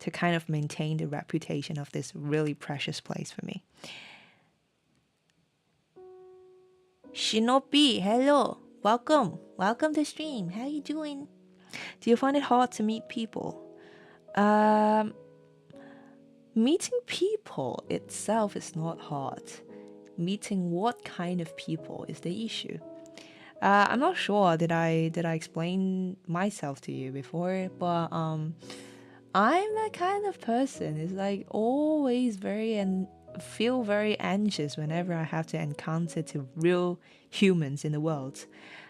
to kind of maintain the reputation of this really precious place for me. Shinobi, hello, welcome to stream. How you doing? Do you find it hard to meet people? Meeting people itself is not hard. Meeting what kind of people is the issue. I'm not sure did I explain myself to you before, but I'm that kind of person. It's like always very and feel very anxious whenever I have to encounter to real humans in the world.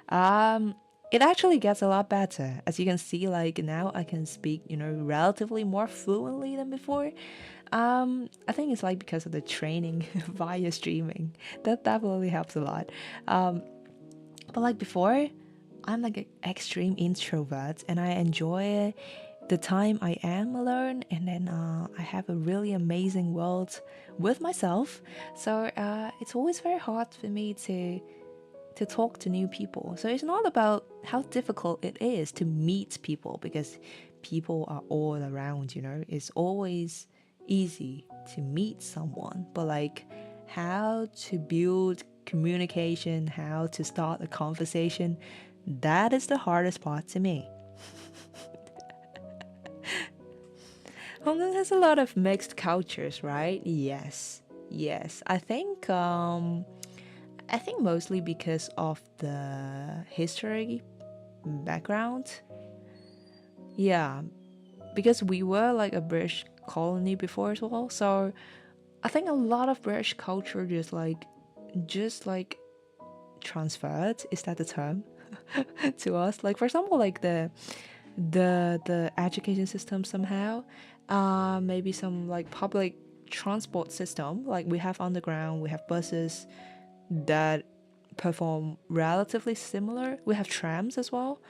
Um, it actually gets a lot better. As you can see, like now I can speak, relatively more fluently than before. I think it's like because of the training via streaming. That definitely helps a lot. But like before, I'm like an extreme introvert and I enjoy the time I am alone, and then I have a really amazing world with myself. So it's always very hard for me to talk to new people. So it's not about how difficult it is to meet people because people are all around. It's always easy to meet someone, but like how to build communication, how to start a conversation, that is the hardest part to me. Hong Kong has a lot of mixed cultures, right? Yes. Yes. I think mostly because of the history background. Yeah, because we were like a British colony before as well. So I think a lot of British culture just like transferred, is that the term? To us. Like for example, like the education system somehow, maybe some like public transport system, like we have underground, we have buses that perform relatively similar, we have trams as well.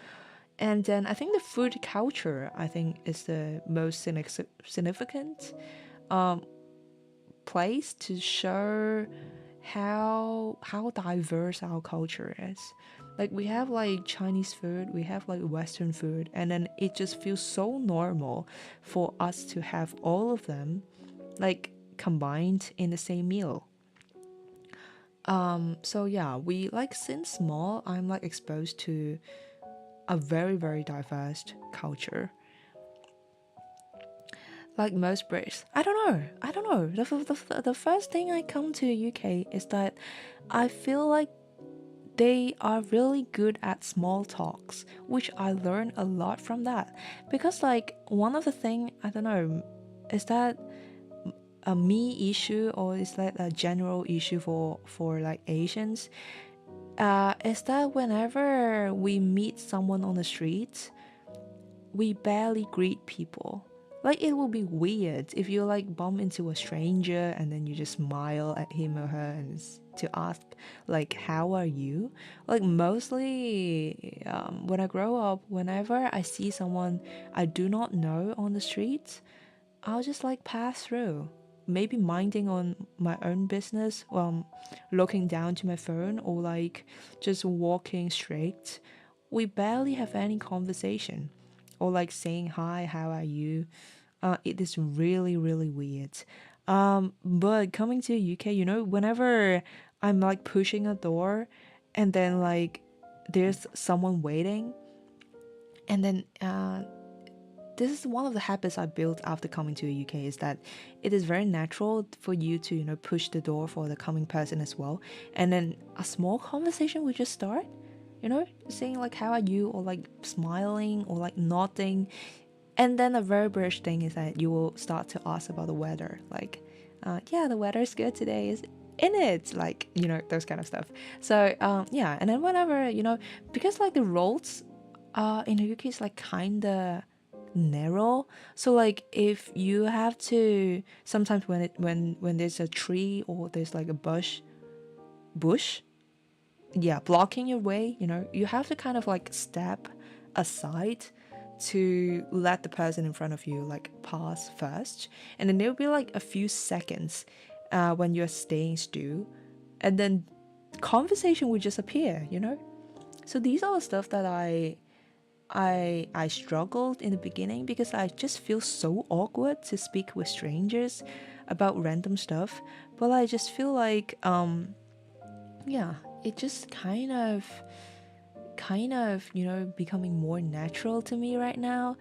And then I think the food culture, I think, is the most significant um, place to show how diverse our culture is. Like we have like Chinese food, we have like Western food, and then it just feels so normal for us to have all of them like combined in the same meal. So yeah, we like since small I'm like exposed to a very very diverse culture. Like most Brits, I don't know. The first thing I come to UK is that I feel like they are really good at small talks, which I learned a lot from that. Because like one of the thing, I don't know, is that a me issue or is that a general issue for like Asians? Is that whenever we meet someone on the street, we barely greet people. Like it will be weird if you like bump into a stranger and then you just smile at him or her and to ask like how are you? Like mostly when I grow up, whenever I see someone I do not know on the street, I'll just like pass through. Maybe minding on my own business, looking down to my phone or like just walking straight. We barely have any conversation or like saying hi, how are you? It is really, really weird. But coming to UK, whenever I'm like pushing a door and then like there's someone waiting, and then this is one of the habits I built after coming to the UK is that it is very natural for you to push the door for the coming person as well, and then a small conversation will just start. Saying like how are you or like smiling or like nodding. And then a very British thing is that you will start to ask about the weather. Like, yeah, the weather is good today. Is in it, like those kind of stuff. So yeah, and then whenever because like the roads in the UK is like kinda narrow. So like if you have to sometimes when there's a tree or there's like a bush, yeah, blocking your way, you have to kind of like step aside to let the person in front of you like pass first, and then there'll be like a few seconds when you're staying still, and then conversation will just appear. So these are the stuff that I struggled in the beginning because I just feel so awkward to speak with strangers about random stuff, but I just feel like yeah, it just kind of becoming more natural to me right now.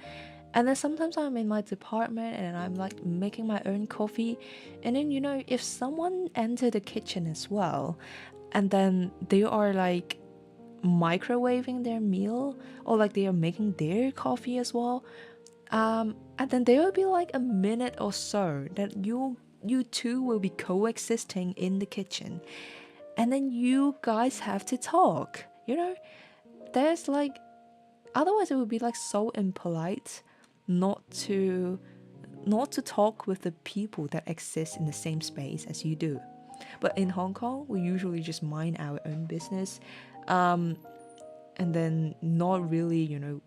And then sometimes I'm in my department and I'm like making my own coffee. And then, if someone enter the kitchen as well, and then they are like microwaving their meal, or like they are making their coffee as well, and then there will be like a minute or so that you two will be coexisting in the kitchen, and then you guys have to talk. There's like, otherwise it would be like so impolite not to not to talk with the people that exist in the same space as you do. But in Hong Kong, we usually just mind our own business, and then not really,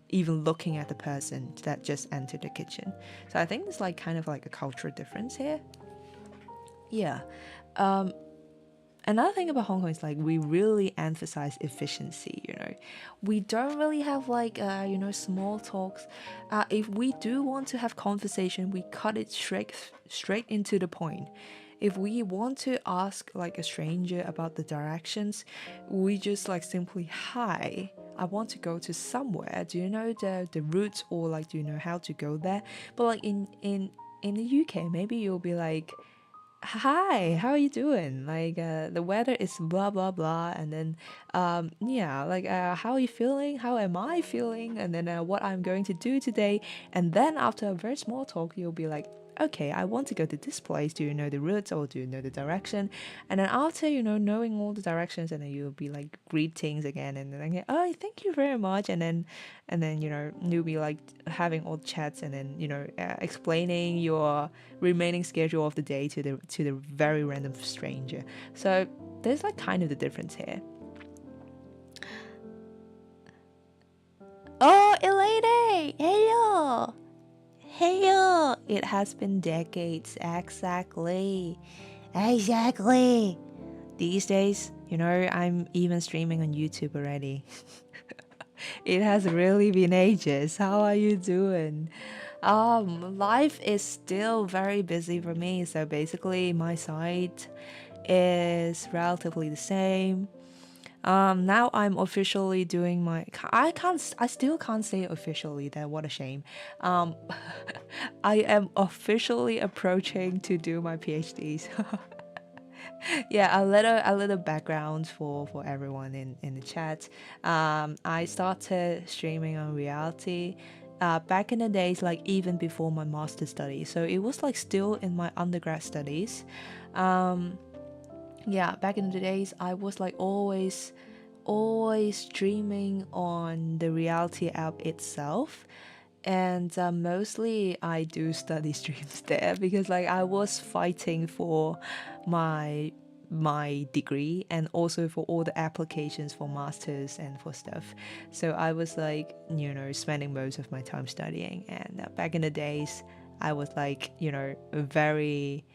even looking at the person that just entered the kitchen. So I think it's like kind of like a cultural difference here. Yeah. Another thing about Hong Kong is like we really emphasize efficiency. We don't really have like small talks. If we do want to have conversation, we cut it straight into the point. If we want to ask like a stranger about the directions, we just like simply, hi, I want to go to somewhere. Do you know the route, or like do you know how to go there? But like in the UK, maybe you'll be like, hi, how are you doing? Like, the weather is blah blah blah, and then yeah, like, how are you feeling? How am I feeling? And then what I'm going to do today. And then after a very small talk, you'll be like, okay, I want to go to this place. Do you know the route, or do you know the direction? And then after, knowing all the directions, and then you'll be like greetings again, and then like, oh, thank you very much. And then you'll be like having all the chats, and then explaining your remaining schedule of the day to the very random stranger. So there's like kind of the difference here. Oh, Elene! Hello! Hello! It has been decades, exactly. Exactly. These days, I'm even streaming on YouTube already. It has really been ages. How are you doing? Life is still very busy for me, so basically my side is relatively the same. Now I'm officially doing my. I still can't say officially. That, what a shame. Um, I am officially approaching to do my PhDs. Yeah, a little background for everyone in the chat. I started streaming on reality back in the days, like even before my master studies. So it was like still in my undergrad studies. Um, yeah, back in the days, I was like always streaming on the reality app itself. And mostly I do study streams there, because like I was fighting for my degree, and also for all the applications for masters and for stuff. So I was like, spending most of my time studying. And back in the days, I was like, very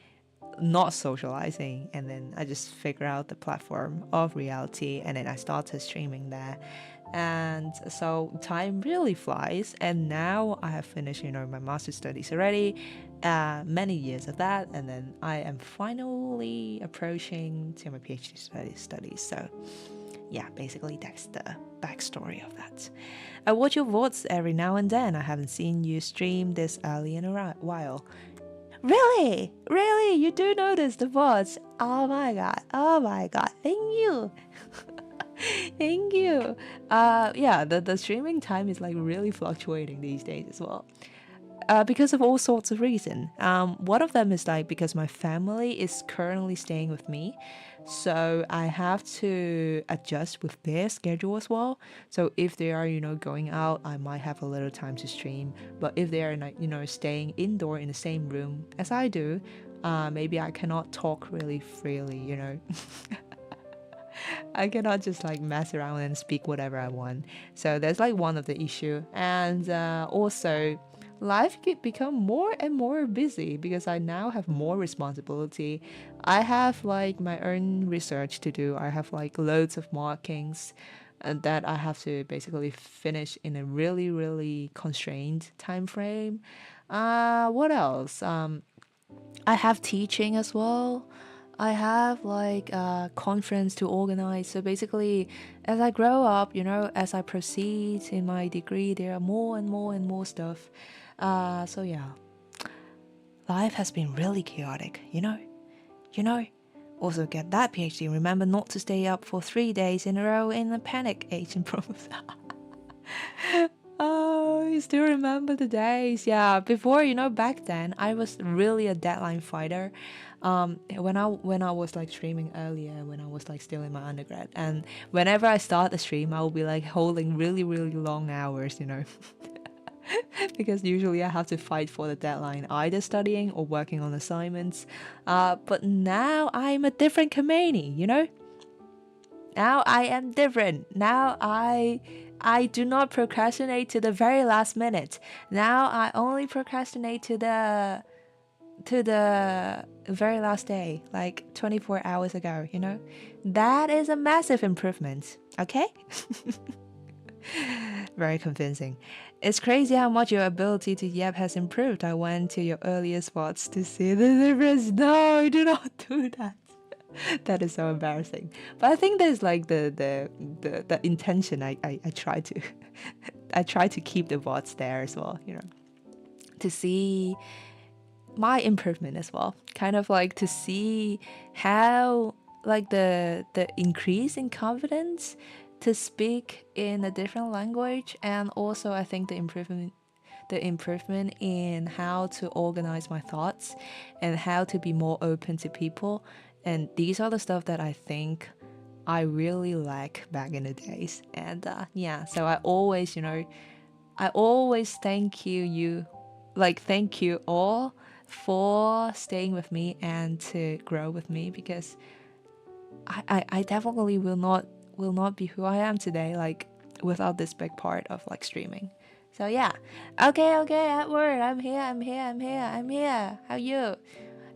not socializing, and then I just figured out the platform of reality, and then I started streaming there. And so time really flies, and now I have finished my master's studies already, many years of that, and then I am finally approaching to my PhD studies. So yeah, basically that's the backstory of that. I watch your VODs every now and then. I haven't seen you stream this early in a while. Really? Really? You do notice the bots? Oh my god. Oh my god. Thank you. Thank you. Yeah, the streaming time is like really fluctuating these days as well. Because of all sorts of reasons. One of them is like because my family is currently staying with me, so I have to adjust with their schedule as well. So if they are, going out, I might have a little time to stream. But if they are, like, staying indoor in the same room as I do, maybe I cannot talk really freely. I cannot just like mess around and speak whatever I want. So that's like one of the issue. And also life could become more and more busy because I now have more responsibility. I have like my own research to do. I have like loads of markings that I have to basically finish in a really, really constrained time frame. What else? I have teaching as well. I have like a conference to organize. So basically, as I grow up, as I proceed in my degree, there are more and more and more stuff. So yeah, life has been really chaotic, you know? You know? Also get that PhD. Remember not to stay up for 3 days in a row in a panic Asian promise. Oh, you still remember the days? Yeah, before, back then I was really a deadline fighter. When I was like streaming earlier, when I was like still in my undergrad, and whenever I start a stream, I will be like holding really really long hours. Because usually I have to fight for the deadline, either studying or working on assignments. But now I'm a different Komeini. Now I am different. Now I do not procrastinate to the very last minute. Now I only procrastinate to the very last day, like 24 hours ago. That is a massive improvement, okay? Very convincing. It's crazy how much your ability to yap has improved. I went to your earlier spots to see the difference. No, do not do that. That is so embarrassing. But I think there's like the intention. I try to I try to keep the VODs there as well, to see my improvement as well. Kind of like to see how like the increase in confidence to speak in a different language, and also I think the improvement in how to organize my thoughts and how to be more open to people. And these are the stuff that I think I really lack back in the days. And yeah, so I always thank you all for staying with me and to grow with me, because I definitely will not be who I am today, like without this big part of like streaming. So yeah. Okay, Edward, I'm here. How you?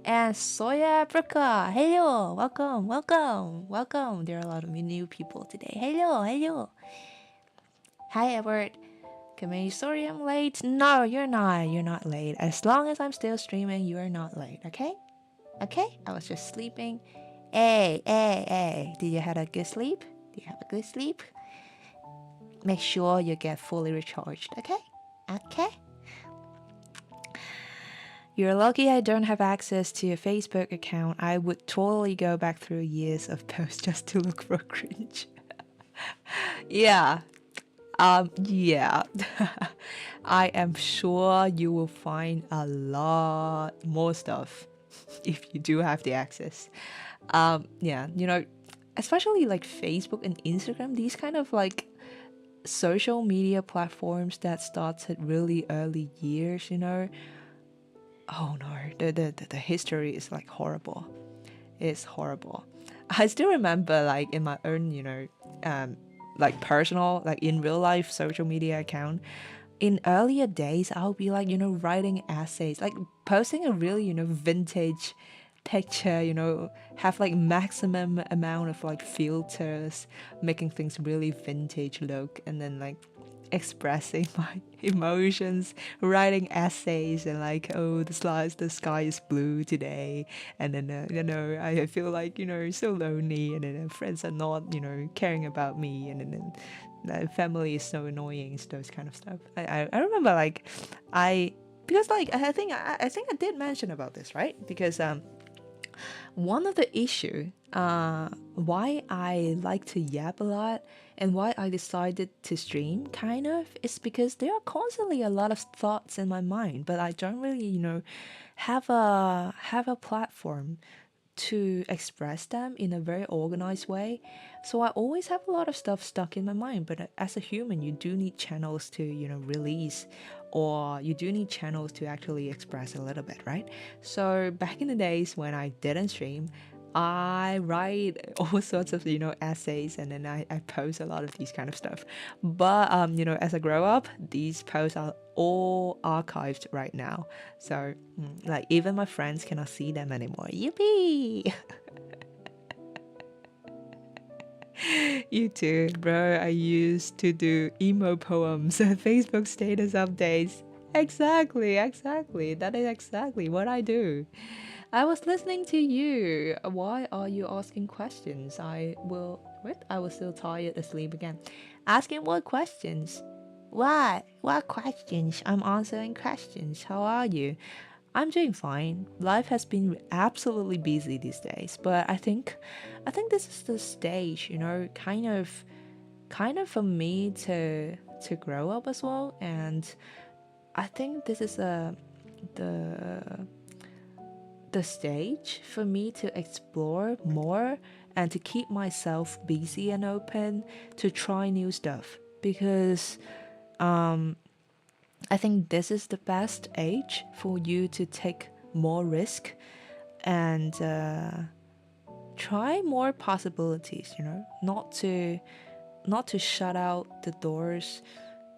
And Soya Africa, hello, welcome. There are a lot of new people today. Hello. Hi, Edward. Komeini, sorry I'm late. No, you're not. You're not late. As long as I'm still streaming, you are not late, okay? Okay? I was just sleeping. Hey. Did you have a good sleep? Do you have a good sleep? Make sure you get fully recharged, okay? Okay? You're lucky I don't have access to your Facebook account. I would totally go back through years of posts just to look for cringe. Yeah. Yeah. I am sure you will find a lot more stuff if you do have the access. Yeah, especially like Facebook and Instagram, these kind of like social media platforms that starts at really early years. Oh no, the history is like horrible. It's horrible. I still remember like in my own, like personal, like in real life social media account. In earlier days, I'll be like, writing essays, like posting a really, vintage picture, have like maximum amount of like filters, making things really vintage look, and then like expressing my emotions, writing essays, and like, oh, the sky is blue today, and then I feel like so lonely, and then friends are not caring about me, and then family is so annoying, those kind of stuff. I remember like I because like I think I did mention about this, right? Because one of the issue why I like to yap a lot and why I decided to stream kind of is because there are constantly a lot of thoughts in my mind, but I don't really have a platform to express them in a very organized way. So I always have a lot of stuff stuck in my mind, but as a human, you do need channels to, release, or you do need channels to actually express a little bit, right? So back in the days when I didn't stream, I write all sorts of, essays, and then I post a lot of these kind of stuff. But, as I grow up, these posts are all archived right now. So, like, even my friends cannot see them anymore. Yippee! You too, bro. I used to do emo poems and Facebook status updates. Exactly. That is exactly what I do. I was listening to you. Why are you asking questions? I will. Wait, I was still tired asleep again. Asking what questions? What? What questions? I'm answering questions. How are you? I'm doing fine. Life has been absolutely busy these days, but I think this is the stage, kind of for me to grow up as well. And I think this is the the stage for me to explore more and to keep myself busy and open to try new stuff, because I think this is the best age for you to take more risk and try more possibilities, not to shut out the doors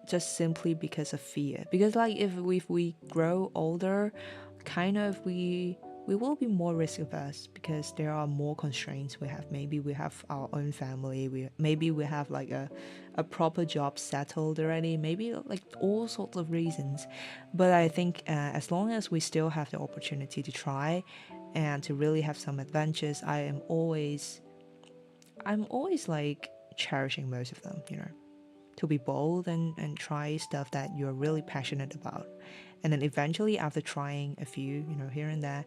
just simply because of fear. Because like if we grow older, kind of we will be more risk averse because there are more constraints we have. Maybe we have our own family, maybe we have like a proper job settled already, maybe like all sorts of reasons. But I think as long as we still have the opportunity to try and to really have some adventures, I'm always like cherishing most of them, to be bold and try stuff that you're really passionate about. And then eventually, after trying a few, here and there,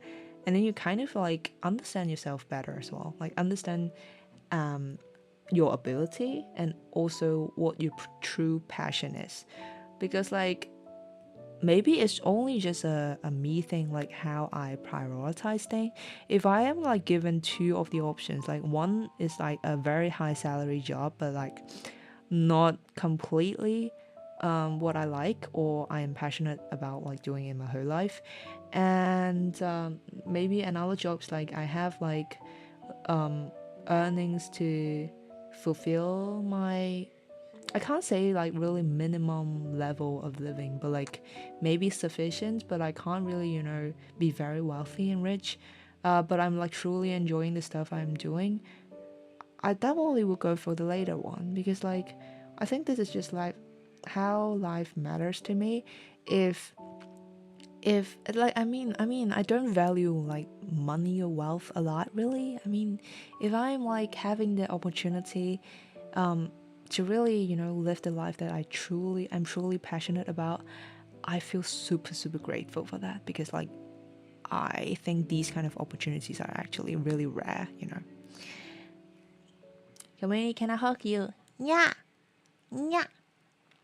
and then you kind of like understand yourself better as well. Like understand your ability and also what your true passion is. Because like maybe it's only just a me thing, like how I prioritize things. If I am like given two of the options, like one is like a very high salary job, but like not completely what I like or I am passionate about like doing in my whole life, and maybe another job's like I have like earnings to fulfill my, I can't say like really minimum level of living, but like maybe sufficient, but I can't really, be very wealthy and rich. But I'm like truly enjoying the stuff I'm doing. I definitely would go for the later one because like I think this is just like how life matters to me. If like I mean I don't value like money or wealth a lot really. I mean, if I'm like having the opportunity to really, live the life that I'm truly passionate about, I feel super super grateful for that, because like I think these kind of opportunities are actually really rare. Komeini, can I hug you? Yeah, yeah.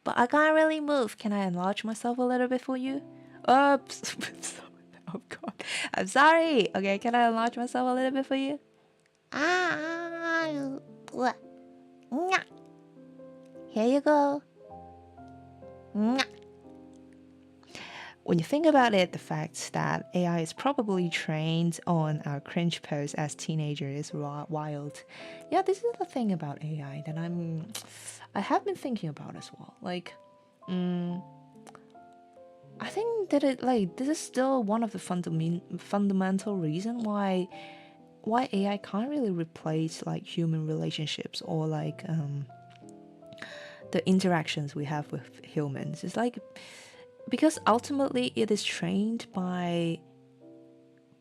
But I can't really move. Can I enlarge myself a little bit for you? Oops. Oh god. I'm sorry. Okay, can I enlarge myself a little bit for you? Ah, here you go. When you think about it, the fact that AI is probably trained on our cringe posts as teenagers is wild. Yeah, this is the thing about AI that I have been thinking about as well. Like, I think that this is still one of the fundamental reason why AI can't really replace like human relationships or like the interactions we have with humans. It's like because ultimately it is trained by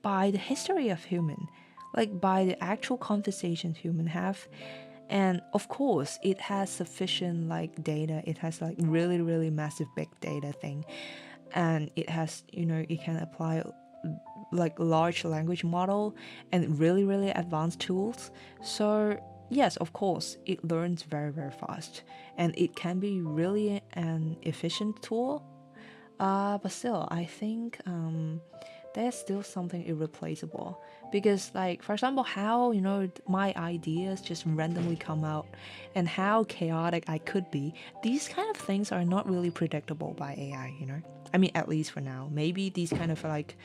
the history of human, like by the actual conversations human have. And of course it has sufficient like data, it has like really really massive big data thing, and it has, it can apply like large language model and really really advanced tools. So yes, of course it learns very very fast and it can be really an efficient tool. But still, I think there's still something irreplaceable, because, like, for example, how my ideas just randomly come out and how chaotic I could be. These kind of things are not really predictable by AI. I mean, at least for now. Maybe these kind of like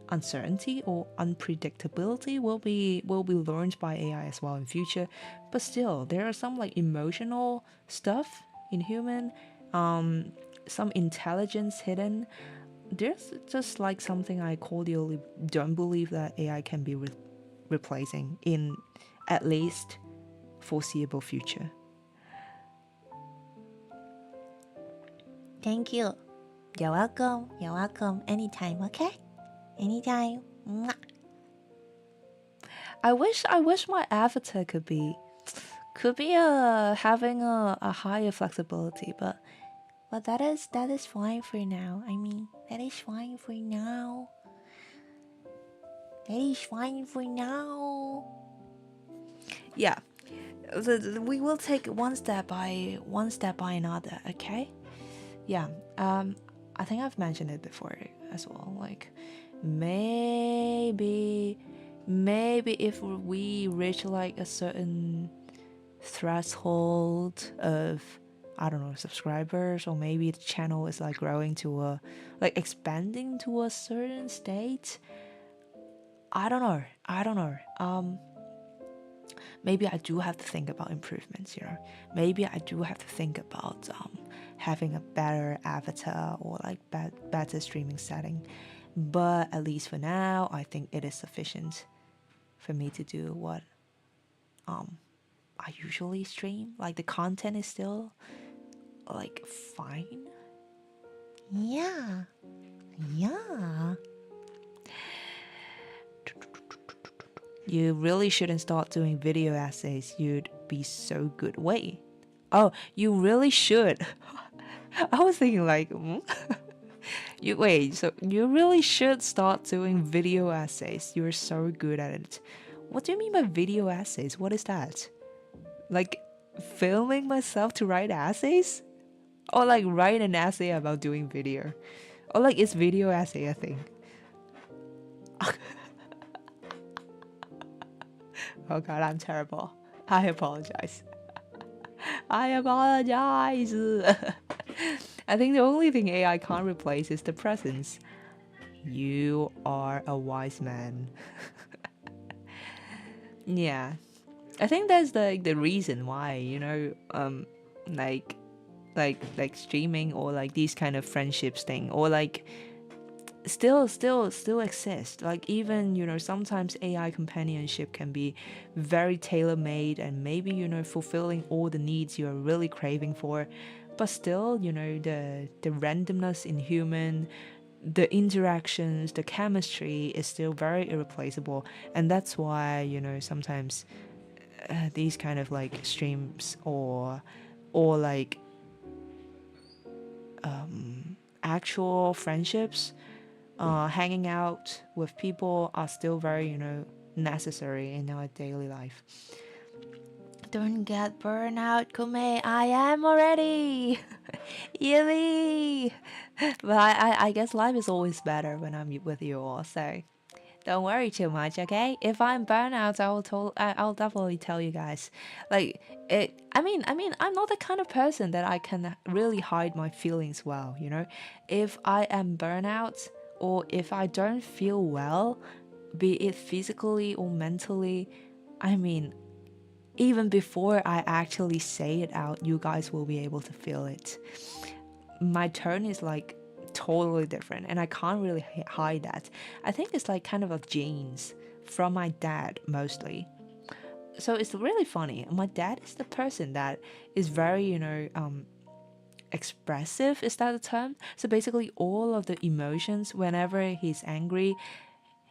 uncertainty or unpredictability will be learned by AI as well in future. But still, there are some like emotional stuff in human, some intelligence hidden. There's just like something I cordially don't believe that AI can be replacing in at least foreseeable future. Thank you. You're welcome. You're welcome. Anytime, okay? Anytime. Mwah. I wish my avatar could be having a higher flexibility, but But that is fine for now. I mean, that is fine for now. That is fine for now. Yeah, we will take one step by another. Okay. Yeah. I think I've mentioned it before as well. Like, maybe if we reach like a certain threshold of, I don't know, subscribers, or maybe the channel is like growing to a, like expanding to a certain state. I don't know. Maybe I do have to think about improvements, you know. Maybe I do have to think about having a better avatar, or like better streaming setting. But at least for now, I think it is sufficient for me to do what I usually stream. Like, the content is still like fine. Yeah. You really shouldn't start doing video essays. You'd be so good. Wait. Oh, you really should. I was thinking like, so you really should start doing video essays. You're so good at it. What do you mean by video essays? What is that? Like, filming myself to write essays? Or like write an essay about doing video? Or like, is video essay a thing? Oh god, I'm terrible. I apologize. I think the only thing AI can't replace is the presence. You are a wise man. Yeah. I think that's the reason why, like streaming, or like these kind of friendships thing, or like still exist. Like, even, sometimes AI companionship can be very tailor-made, and maybe, fulfilling all the needs you're really craving for, but still, the randomness in human, the interactions, the chemistry is still very irreplaceable. And that's why, sometimes these kind of like streams, or like actual friendships, hanging out with people, are still very, necessary in our daily life. Don't get burnout, Koh-mæ. I am already. Yummy. But I guess life is always better when I'm with you all. So don't worry too much, okay? If I'm burnout, I'll definitely tell you guys. Like, it. I mean, I'm not the kind of person that I can really hide my feelings well. If I am burnout, or if I don't feel well, be it physically or mentally, I mean, even before I actually say it out, you guys will be able to feel it. My tone is like totally different, and I can't really hide that. I think it's like kind of a genes from my dad mostly. So it's really funny. My dad is the person that is very, expressive, is that the term? So basically, all of the emotions, whenever he's angry,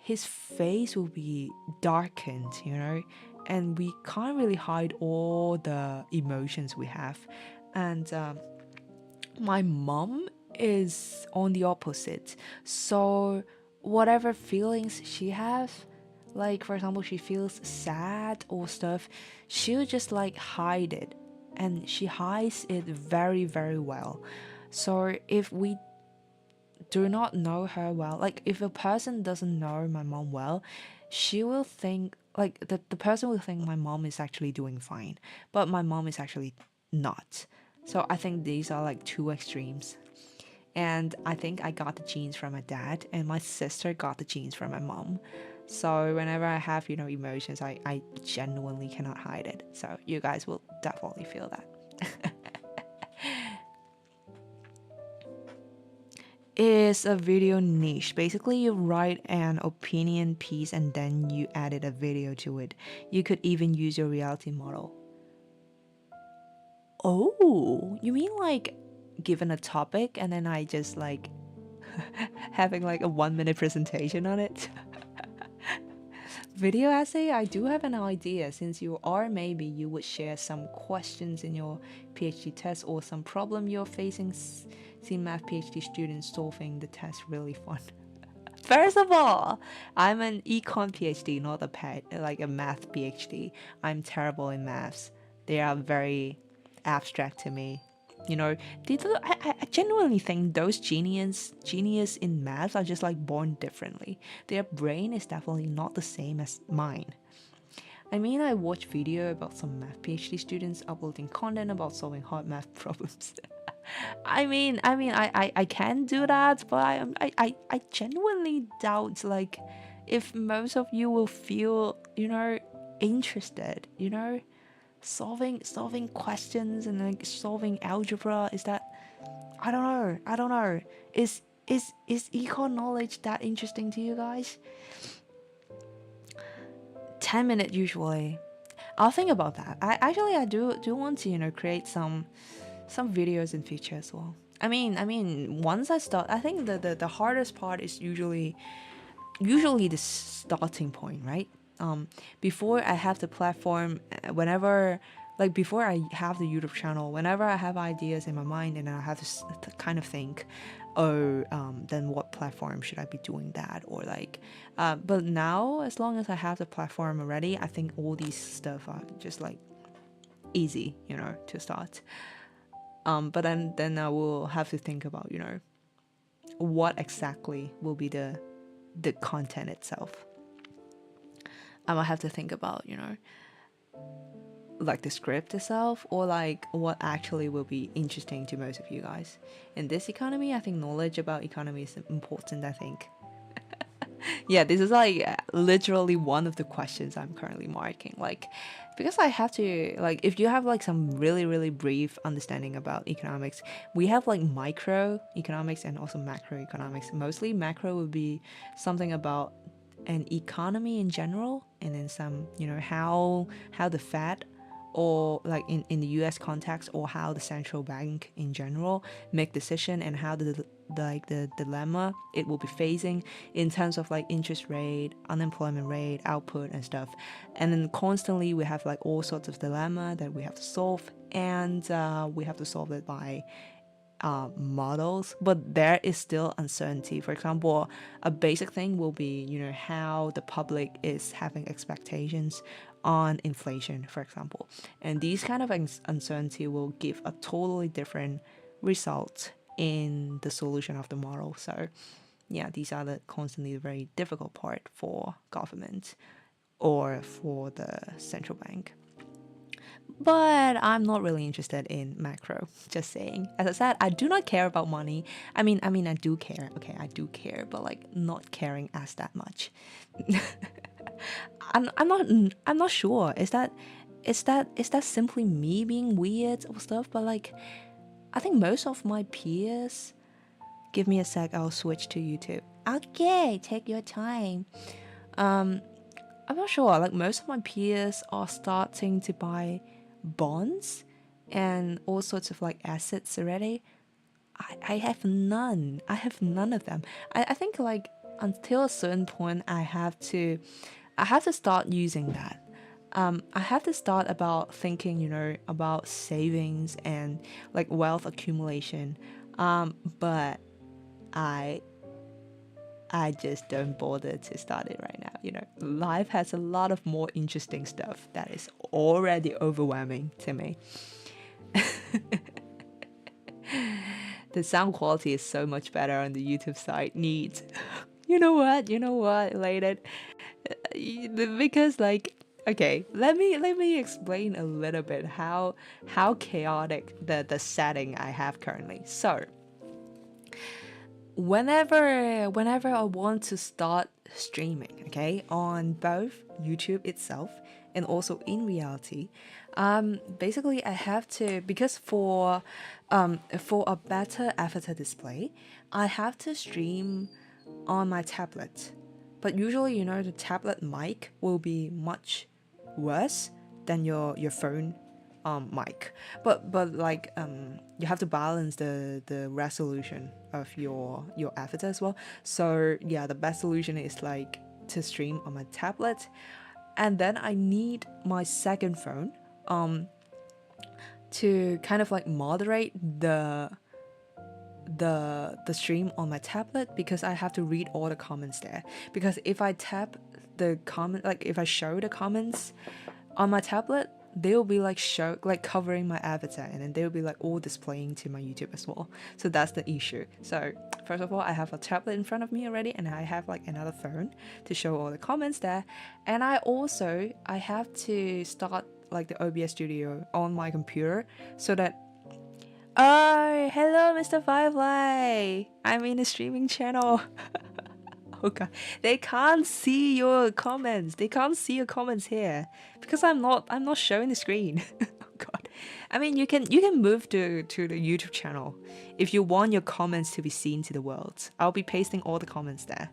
his face will be darkened, and we can't really hide all the emotions we have. And my mom is on the opposite. So whatever feelings she has, like for example, she feels sad or stuff, she'll just like hide it, and she hides it very, very well. So if we do not know her well, like if a person doesn't know my mom well, she will think like the person will think my mom is actually doing fine, but my mom is actually not. So I think these are like two extremes. And I think I got the genes from my dad, and my sister got the genes from my mom. So whenever I have, emotions, I genuinely cannot hide it. So you guys will definitely feel that. Is a video niche. Basically, you write an opinion piece and then you added a video to it. You could even use your reality model. Oh, you mean like given a topic and then I just like having like a 1-minute presentation on it? video essay, I do have an idea. Since you are, maybe you would share some questions in your PhD test or some problem you're facing. See math PhD students solving the test really fun. First of all, I'm an econ PhD, not like a math PhD. I'm terrible in maths. They are very abstract to me. You know, I genuinely think those genius in maths are just like born differently. Their brain is definitely not the same as mine. I mean, I watch video about some math PhD students uploading content about solving hard math problems. I can do that, but I genuinely doubt like if most of you will feel, interested, solving questions and like solving algebra. Is that, I don't know. Is econ knowledge that interesting to you guys? 10 minutes usually. I'll think about that. I do want to, create some videos in future as well. Once I start, I think the hardest part is usually the starting point, right? Before I have the platform, whenever, like before I have the YouTube channel, whenever I have ideas in my mind and I have to kind of think, oh, then what platform should I be doing that? Or like, but now as long as I have the platform already, I think all these stuff are just like easy, to start. But then I will have to think about, what exactly will be the content itself. I might have to think about, like the script itself, or like what actually will be interesting to most of you guys. In this economy, I think knowledge about economy is important, I think. Yeah, this is like literally one of the questions I'm currently marking. Like, because I have to, like, if you have like some really, really brief understanding about economics, we have like micro economics and also macroeconomics. Mostly macro would be something about an economy in general, and then some, how the Fed, or like in the US context, or how the central bank in general make decision, and how the dilemma it will be facing in terms of like interest rate, unemployment rate, output and stuff. And then constantly we have like all sorts of dilemma that we have to solve, and we have to solve it by models, but there is still uncertainty. For example, a basic thing will be, how the public is having expectations on inflation, for example. And these kind of uncertainty will give a totally different result in the solution of the model. So yeah, these are the constantly very difficult part for government or for the central bank. But I'm not really interested in macro, just saying. As I said, I do not care about money. I do care. Okay, I do care, but like not caring as that much. I'm not sure. Is that simply me being weird or stuff? But like, I think most of my peers, give me a sec, I'll switch to YouTube. Okay, take your time. I'm not sure. Like most of my peers are starting to buy bonds and all sorts of like assets already. I have none. I have none of them. I think like until a certain point I have to start using that. I have to start about thinking, about savings and like wealth accumulation. But I just don't bother to start it right now. Life has a lot of more interesting stuff that is already overwhelming to me. The sound quality is so much better on the YouTube side. Neat. You know what, Elated? Because like, okay, let me explain a little bit how chaotic the setting I have currently. So whenever I want to start streaming, okay, on both YouTube itself and also in reality, basically I have to, because for a better avatar display, I have to stream on my tablet. But usually, the tablet mic will be much worse than your phone mic. But like you have to balance the resolution of your avatar as well. So yeah, the best solution is like to stream on my tablet, and then I need my second phone to kind of like moderate the stream on my tablet, because I have to read all the comments there. Because if I tap the comment, like if I show the comments on my tablet, they'll be like covering my avatar, and then they'll be like all displaying to my YouTube as well. So that's the issue. So first of all, I have a tablet in front of me already, and I have like another phone to show all the comments there. And I have to start like the OBS studio on my computer, so that oh, hello, Mr. Firefly. I'm in a streaming channel. Oh god, they can't see your comments. They can't see your comments here because I'm not showing the screen. Oh god. I mean, you can move to the YouTube channel if you want your comments to be seen to the world. I'll be pasting all the comments there.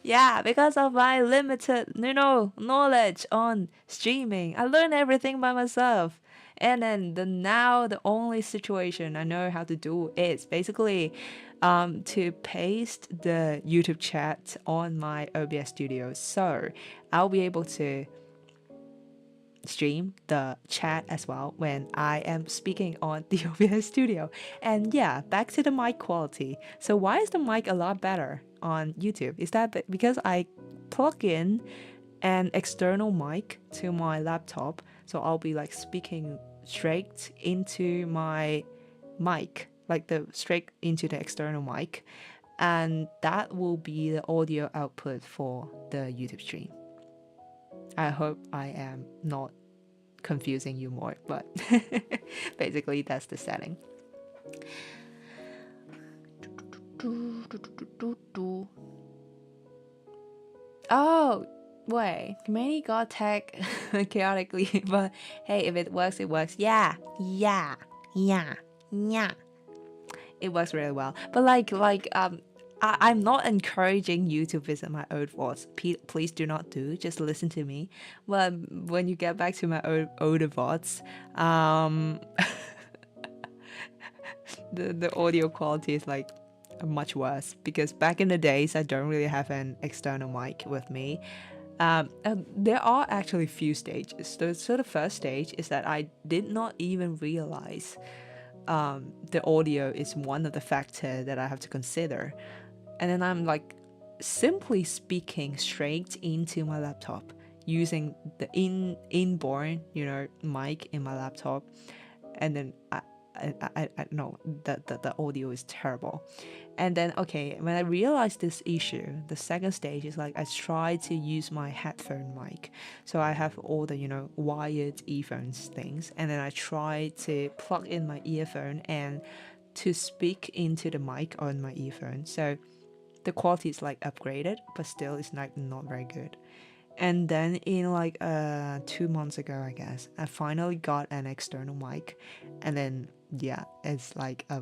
Yeah, because of my limited, knowledge on streaming, I learned everything by myself. And then the only situation I know how to do is basically to paste the YouTube chat on my OBS studio. So I'll be able to stream the chat as well when I am speaking on the OBS studio. And yeah, back to the mic quality. So why is the mic a lot better on YouTube? Is that because I plug in an external mic to my laptop, so I'll be like speaking straight into my mic, like straight into the external mic, and that will be the audio output for the YouTube stream. I hope I am not confusing you more, but basically that's the setting. Oh, wait, Komeini got tagged chaotically, but hey, if it works, it works. Yeah. It works really well. But I'm not encouraging you to visit my old VODs. Please do not do. Just listen to me. But when you get back to my older VODs, the audio quality is like much worse, because back in the days I don't really have an external mic with me. There are actually few stages. So the first stage is that I did not even realize the audio is one of the factors that I have to consider. And then I'm like simply speaking straight into my laptop using the inborn, mic in my laptop. And then I know that the audio is terrible. And then, okay, when I realized this issue, the second stage is like I try to use my headphone mic. So I have all the, wired earphones things. And then I try to plug in my earphone and to speak into the mic on my earphone. So the quality is like upgraded, but still it's like not very good. And then in like 2 months ago, I guess, I finally got an external mic. And then, yeah, it's like a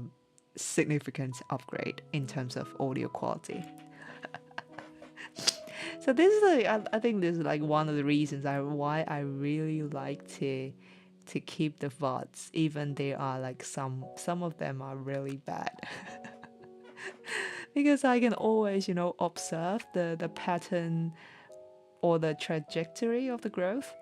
significant upgrade in terms of audio quality. So this is like, I think this is like one of the reasons why I really like to keep the VODs, even they are like some of them are really bad. Because I can always, observe the pattern or the trajectory of the growth,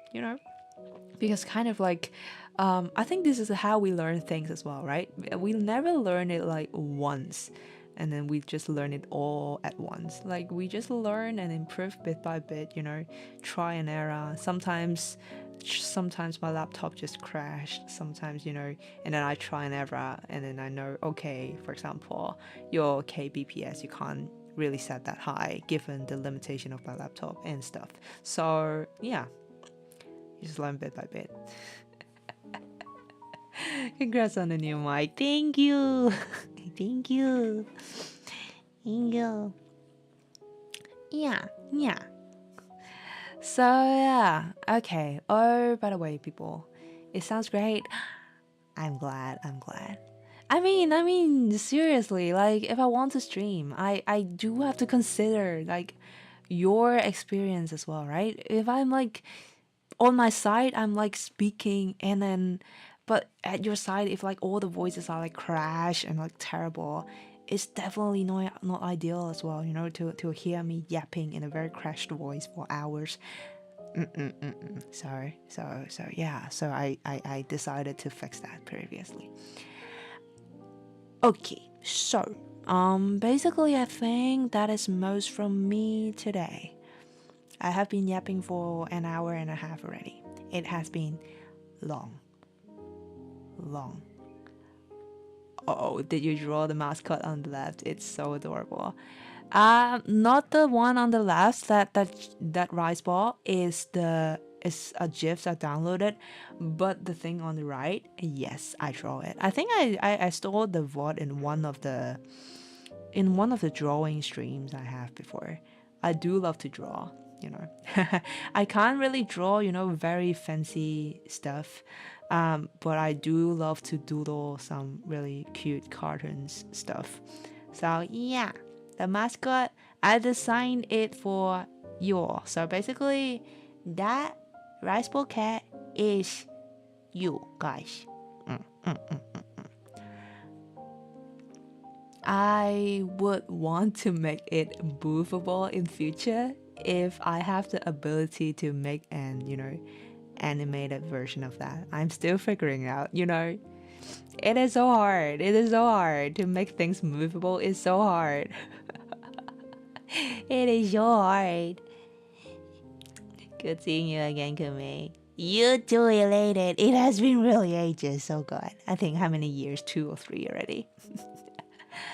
because kind of like I think this is how we learn things as well, right? We never learn it like once and then we just learn it all at once. Like we just learn and improve bit by bit, try and error. Sometimes my laptop just crashed, sometimes, and then I try and error, and then I know, okay, for example, your kbps, you can't really set that high given the limitation of my laptop and stuff. So yeah, you just learn bit by bit. Congrats on the new mic. Thank you. Thank you. Yeah. So yeah, okay. Oh, by the way, people, it sounds great. I'm glad. I mean, seriously, like if I want to stream, I do have to consider like your experience as well, right? If I'm like on my side, I'm like speaking, and then but at your side, if like all the voices are like crash and like terrible, it's definitely not ideal as well, to hear me yapping in a very crashed voice for hours. So yeah, so I decided to fix that previously. Okay, so basically I think that is most from me today. I have been yapping for an hour and a half already. It has been long. Oh, did you draw the mascot on the left? It's so adorable. Not the one on the left. That rice ball is a GIF I downloaded, but the thing on the right, yes, I draw it. I think I stole the VOD in one of the drawing streams I have before. I do love to draw, you know. I can't really draw, very fancy stuff. But I do love to doodle some really cute cartoons stuff. So yeah, the mascot, I designed it for you all. So basically, that rice bowl cat is you guys. I would want to make it movable in future if I have the ability to make an, animated version of that. I'm still figuring out, It is so hard. It is so hard to make things movable. It's so hard. It is so hard. Good seeing you again, Komeini. You too, related. It has been really ages. So good. I think how many years? 2 or 3 already.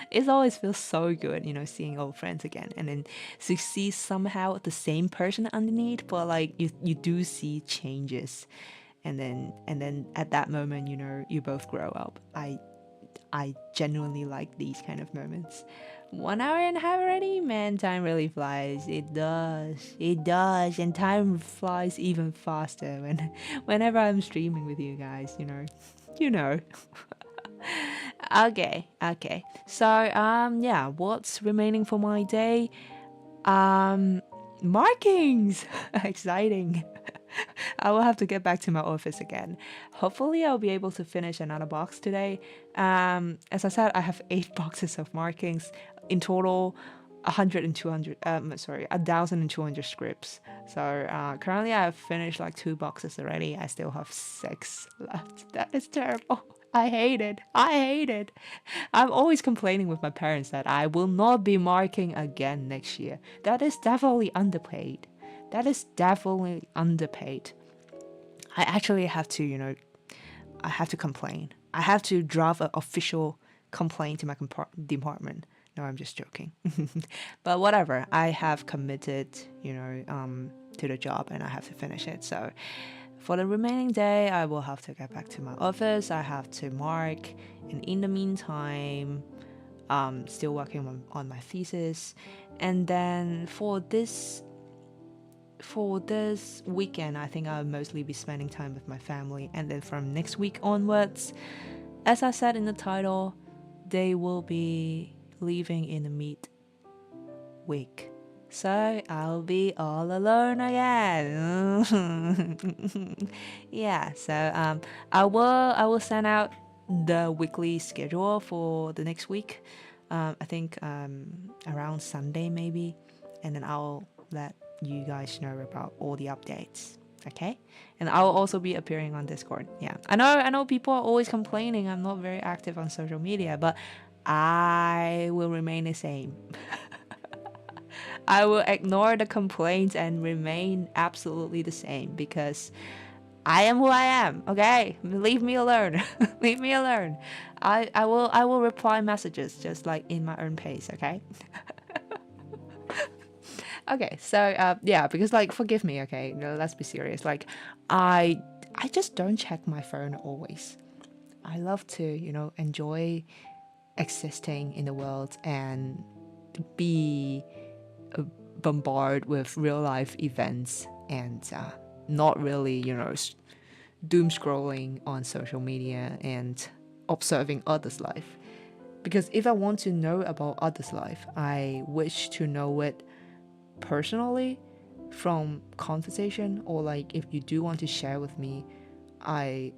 It always feels so good, seeing old friends again, and then to see somehow the same person underneath, but like you do see changes, and then at that moment, you both grow up. I genuinely like these kind of moments. 1 hour and a half already, man. Time really flies. It does, and time flies even faster whenever I'm streaming with you guys. You know. Okay. So yeah, what's remaining for my day? Markings. Exciting. I will have to get back to my office again. Hopefully I'll be able to finish another box today. As I said, I have 8 boxes of markings in total. 1,200 scripts. So currently I've finished like 2 boxes already. I still have 6 left. That is terrible. I hate it. I'm always complaining with my parents that I will not be marking again next year. That is definitely underpaid. I actually have to, I have to complain. I have to draft an official complaint to my department. No, I'm just joking. But whatever, I have committed, to the job, and I have to finish it. So for the remaining day, I will have to get back to my office. I have to mark, and in the meantime, still working on my thesis. And then for this weekend, I think I'll mostly be spending time with my family. And then from next week onwards, as I said in the title, they will be leaving in the mid-week. So I'll be all alone again. Yeah, so I will send out the weekly schedule for the next week. I think around Sunday maybe, and then I'll let you guys know about all the updates. Okay, and I'll also be appearing on Discord. Yeah, I know people are always complaining I'm not very active on social media, but I will remain the same. I will ignore the complaints and remain absolutely the same because I am who I am. Okay, leave me alone. Leave me alone. I will reply messages just like in my own pace. Okay. Okay, so yeah, because like forgive me, okay, no, let's be serious. Like I just don't check my phone always. I love to, enjoy existing in the world and be bombarded with real life events and not really, doom scrolling on social media and observing others' life. Because if I want to know about others' life, I wish to know it personally from conversation, or like if you do want to share with me, I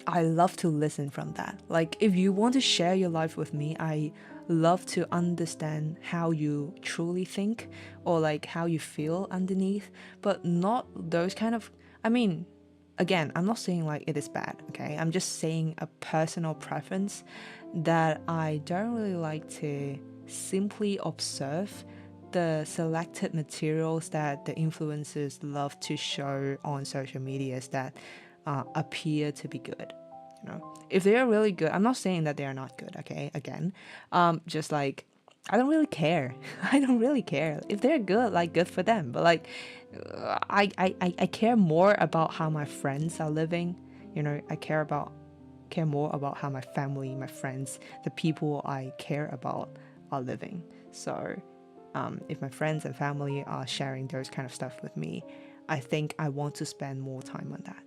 I love to listen from that. Like, if you want to share your life with me, I love to understand how you truly think, or like how you feel underneath, but not those kind of, I mean, again, I'm not saying like it is bad, okay? I'm just saying a personal preference that I don't really like to simply observe the selected materials that the influencers love to show on social medias that appear to be good. You know, if they are really good, I'm not saying that they are not good, okay? Again, just like, I don't really care. I don't really care if they're good. Like, good for them. But like, I care more about how my friends are living. You know, I care more about how my family, my friends, the people I care about are living. So, if my friends and family are sharing those kind of stuff with me, I think I want to spend more time on that.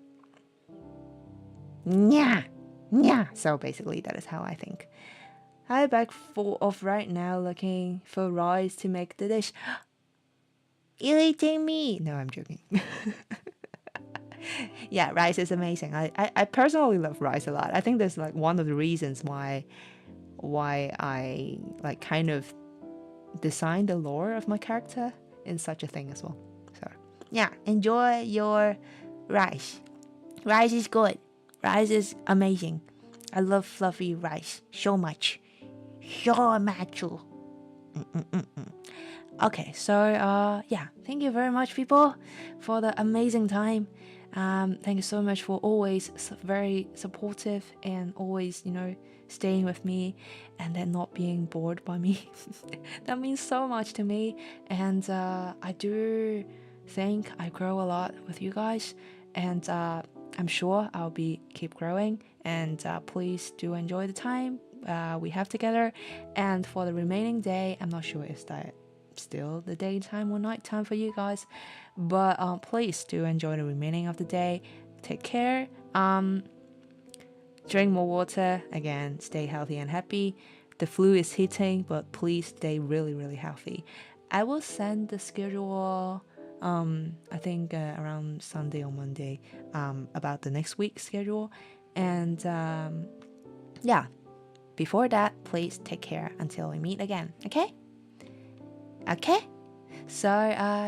Yeah, yeah. So basically, that is how I think. I'm back full of right now looking for rice to make the dish. You eating me? No, I'm joking. Yeah, rice is amazing. I personally love rice a lot. I think that's like one of the reasons why I like kind of designed the lore of my character in such a thing as well. So yeah, enjoy your rice. Rice is good. Rice is amazing. I love fluffy rice so much. So much. Okay, so yeah, thank you very much, people, for the amazing time. Thank you so much for always very supportive and always, you know, staying with me and then not being bored by me. That means so much to me, and I do think I grow a lot with you guys, and I'm sure I'll be keep growing. And please do enjoy the time we have together. And for the remaining day, I'm not sure if that still the daytime or nighttime for you guys, but please do enjoy the remaining of the day. Take care. Drink more water. Again, stay healthy and happy. The flu is hitting, but please stay really, really healthy. I will send the schedule. I think around Sunday or Monday. About the next week's schedule, and yeah. Before that, please take care until we meet again. Okay? Okay? So,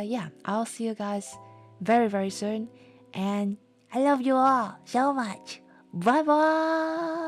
yeah, I'll see you guys very, very soon. And I love you all so much. Bye bye.